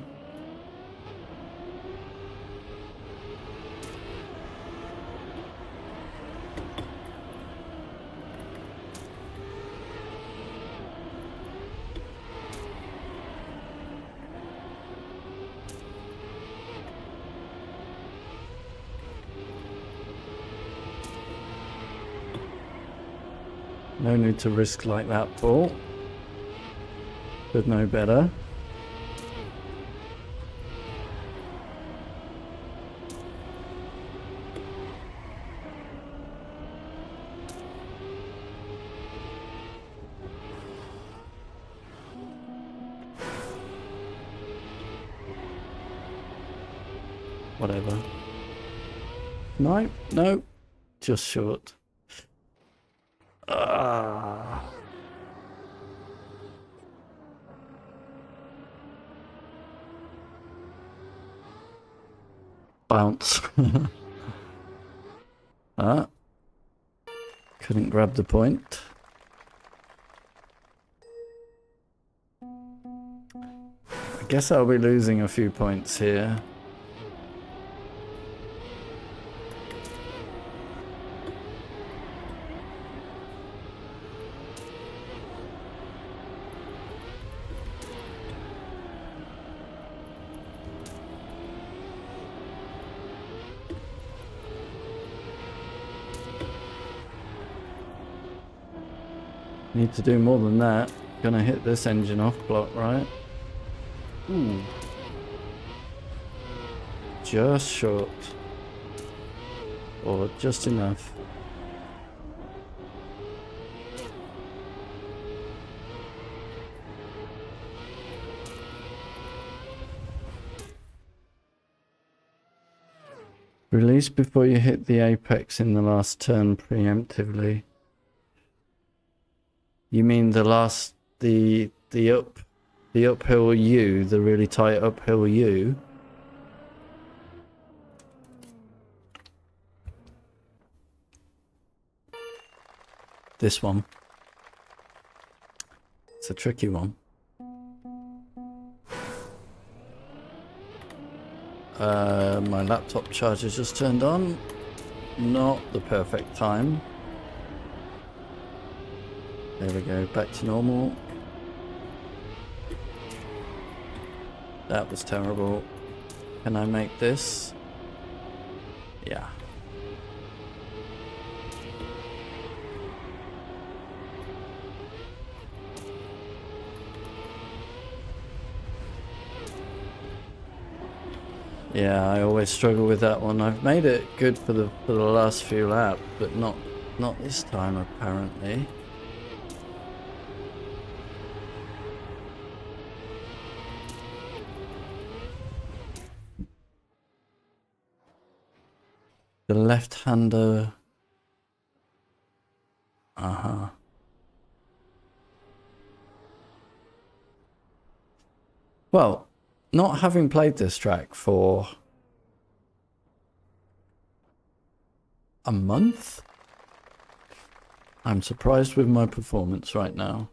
No need to risk like that, Paul. Could know better. Whatever. No, no, just short. Bounce. Couldn't grab the point. Guess I'll be losing a few points here. Need to do more than that. Gonna hit this engine off block, right? Ooh. Just short. Or just enough. Release before you hit the apex in the last turn preemptively. You mean the last, the uphill U, the really tight uphill U? This one. It's a tricky one. My laptop charger just turned on. Not the perfect time. There we go, back to normal. That was terrible. Can I make this? Yeah. Yeah, I always struggle with that one. I've made it good for the last few laps, but not this time apparently. The left-hander. Uh-huh. Well, not having played this track for a month, I'm surprised with my performance right now.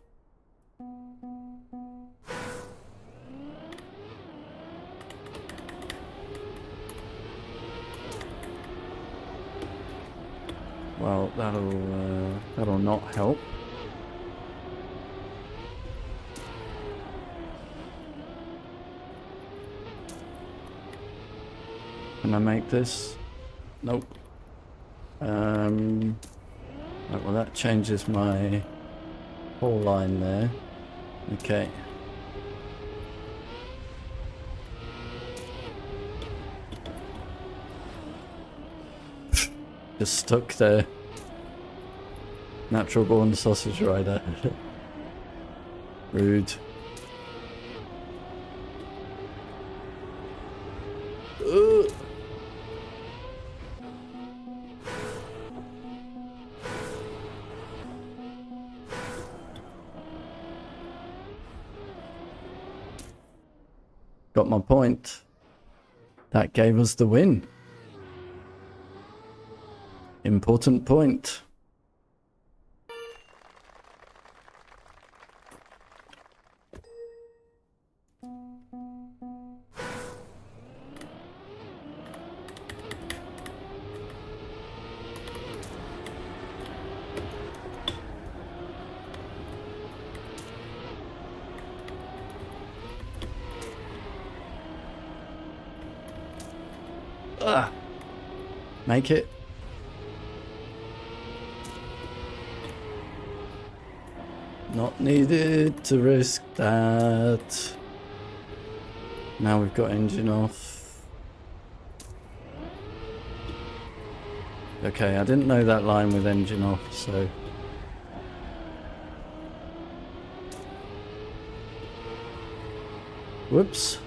Well, that'll not help. Can I make this? Nope. Right, well, that changes my whole line there. Okay. Just stuck there. Natural born sausage rider. Rude. Got my point. That gave us the win. Important point. Make it. Not needed to risk that. Now we've got engine off. Okay, I didn't know that line with engine off, so... Whoops.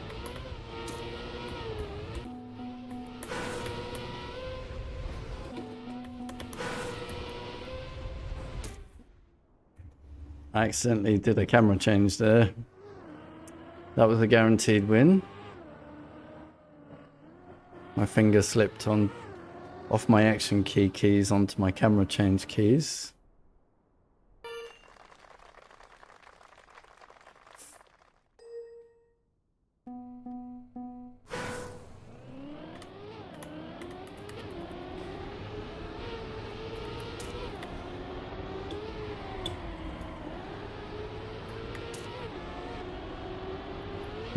I accidentally did a camera change there. That was a guaranteed win. My finger slipped on off my action key keys onto my camera change keys.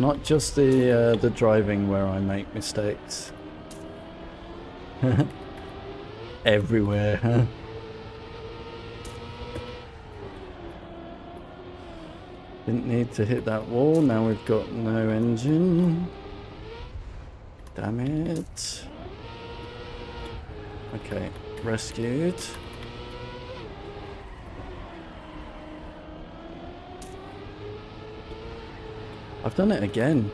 Not just the driving where I make mistakes. Everywhere, huh? Didn't need to hit that wall. Now we've got no engine. Damn it. Okay, rescued. I've done it again.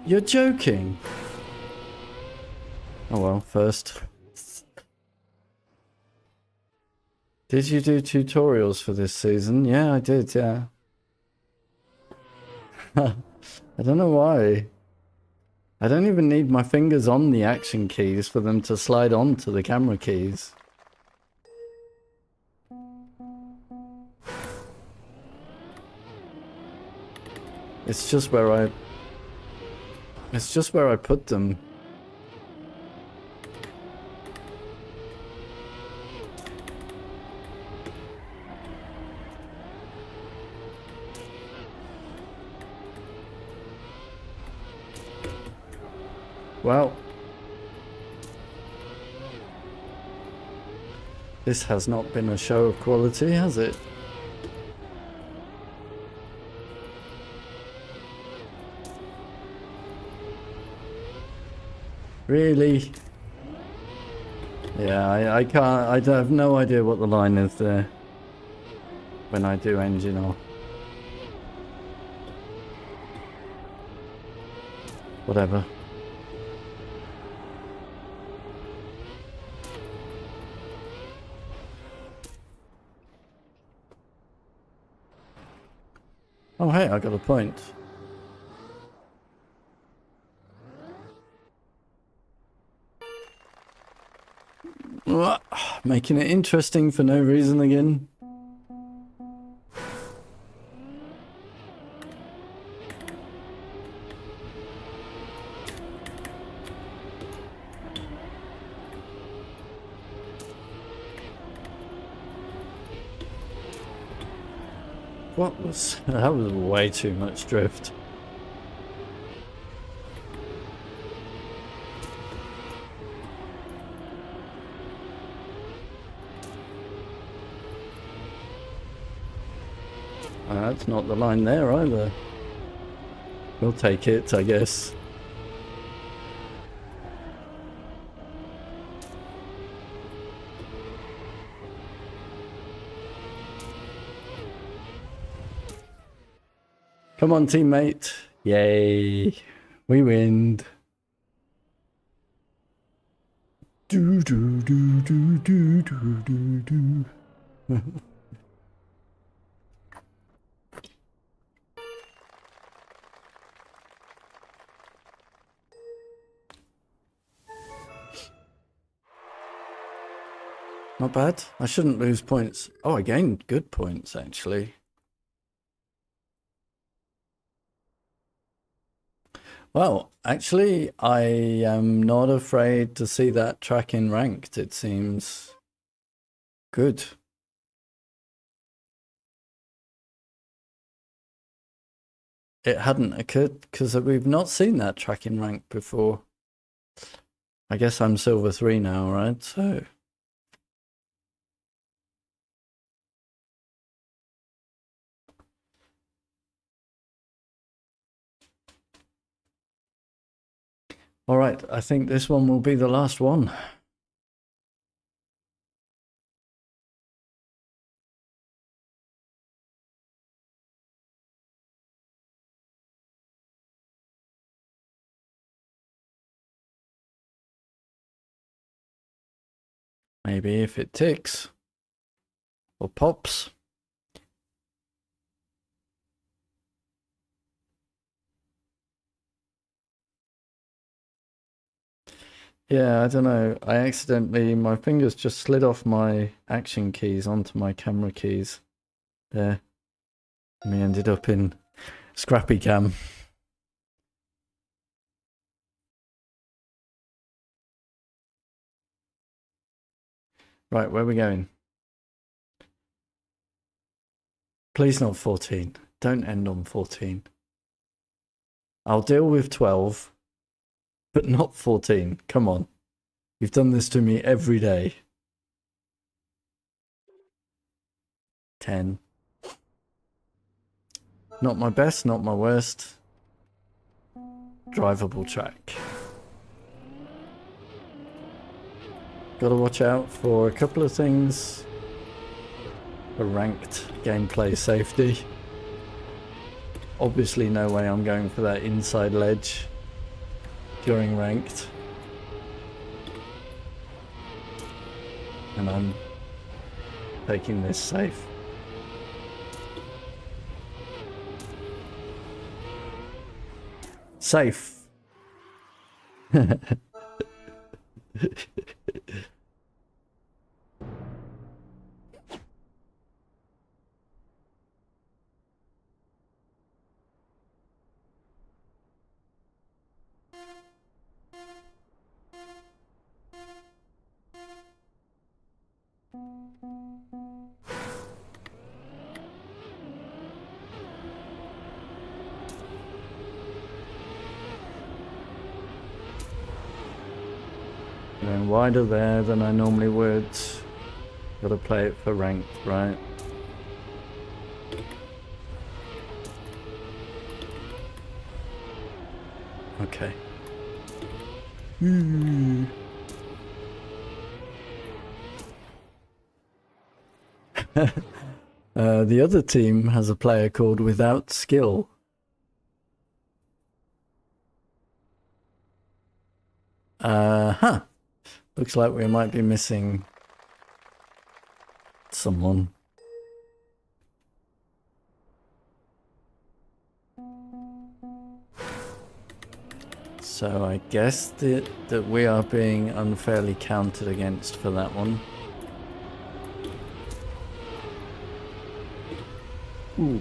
You're joking. Oh well, first. Did you do tutorials for this season? Yeah, I did, yeah. I don't know why. I don't even need my fingers on the action keys for them to slide onto the camera keys. It's just where I put them. Well, this has not been a show of quality, has it? Really? Yeah, I can't, I have no idea what the line is there when I do engine or whatever. Oh hey, I got a point. Making it interesting for no reason again. What was... that was way too much drift. That's not the line there either. We'll take it, I guess. Come on, teammate. Yay. We win. Do do do do do do do do. Not bad. I shouldn't lose points. Oh, I gained good points, actually. Well, actually, I am not afraid to see that track in ranked. It seems good. It hadn't occurred because we've not seen that track in ranked before. I guess I'm silver 3 now, right? So... all right, I think this one will be the last one. Maybe if it ticks or pops. Yeah, I don't know. I accidentally, my fingers just slid off my action keys onto my camera keys. There. And we ended up in Scrappy Cam. Right, where are we going? Please not 14. Don't end on 14. I'll deal with 12, but not 14. Come on. You've done this to me every day. 10. Not my best, not my worst. Drivable track. Gotta watch out for a couple of things. For ranked gameplay safety. Obviously no way I'm going for that inside ledge during ranked. And I'm taking this safe. Safe. Going wider there than I normally would. Gotta play it for ranked, right? Okay. The other team has a player called Without Skill. Looks like we might be missing someone. So I guess that we are being unfairly counted against for that one. Ooh,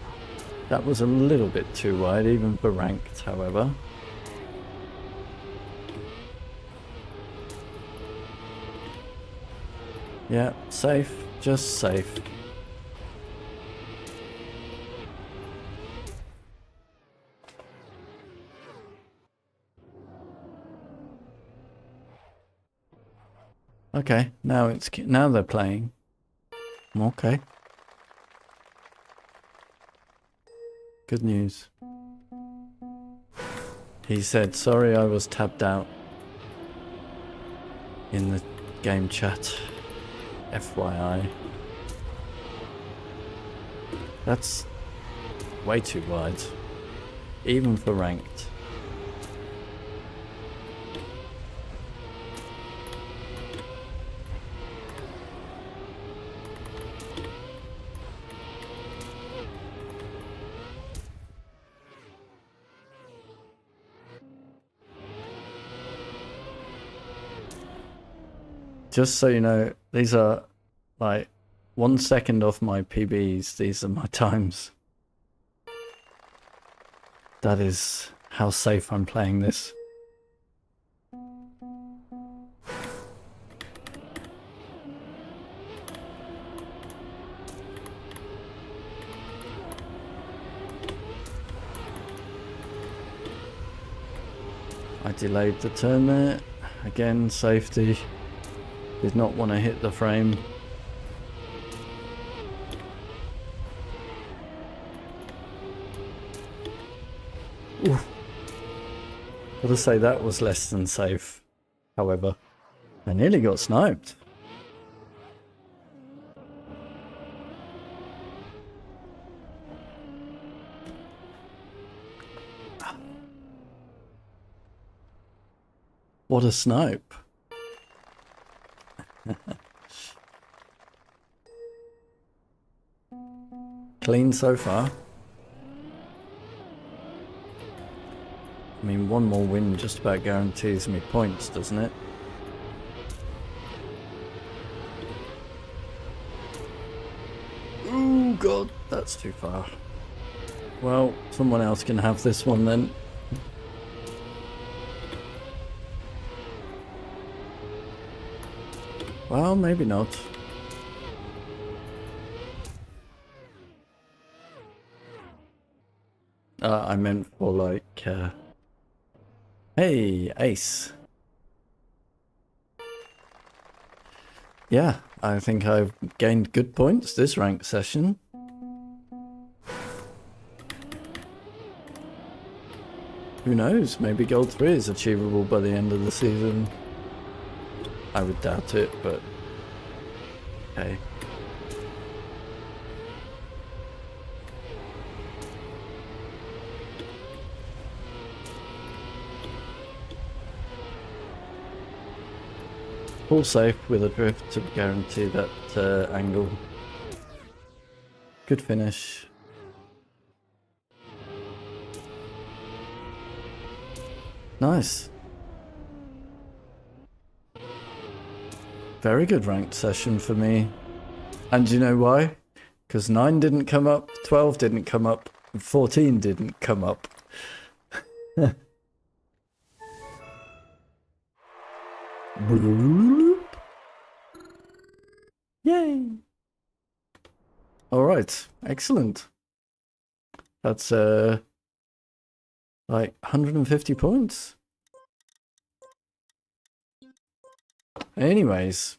that was a little bit too wide, even for ranked, however. Yeah, safe, just safe. Okay, now they're playing. Okay. Good news. He said, sorry I was tabbed out in the game chat. FYI. That's way too wide. Even for ranked. Just so you know, these are like 1 second off my PBs. These are my times. That is how safe I'm playing this. I delayed the turn there. Again, safety. Did not want to hit the frame. Ooh. Gotta say that was less than safe. However, I nearly got sniped. What a snipe. Clean so far. I mean, one more win just about guarantees me points, doesn't it? Oh god, that's too far. Well, someone else can have this one then. Well, maybe not. I meant for like, hey, ace. Yeah, I think I've gained good points this rank session. Who knows, maybe gold 3 is achievable by the end of the season. I would doubt it, but okay. All safe with a drift to guarantee that angle. Good finish. Nice. Very good ranked session for me. And do you know why? Because 9 didn't come up, 12 didn't come up, and 14 didn't come up. Yay! Alright, excellent. That's like 150 points. Anyways,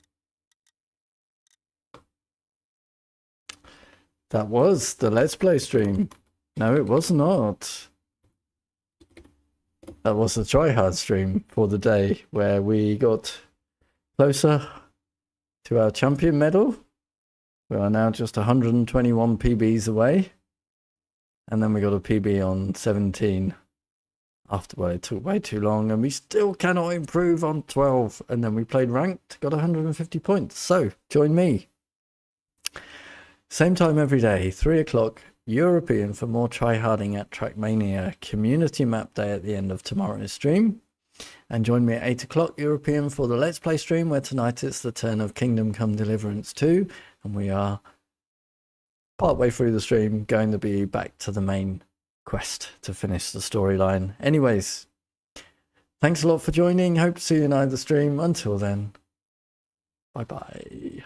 that was the Let's Play stream. No, it was not. That was the tryhard stream for the day where we got closer to our champion medal. We are now just 121 PBs away. And then we got a PB on 17. Afterward, it took way too long and we still cannot improve on 12. And then we played ranked, got 150 points. So join me. Same time every day, 3 o'clock European for more tryharding at Trackmania community map day at the end of tomorrow's stream. And join me at 8 o'clock European for the Let's Play stream, where tonight it's the turn of Kingdom Come Deliverance 2. And we are partway through the stream going to be back to the main quest to finish the storyline. Anyways, thanks a lot for joining. Hope to see you in either stream. Until then, bye bye.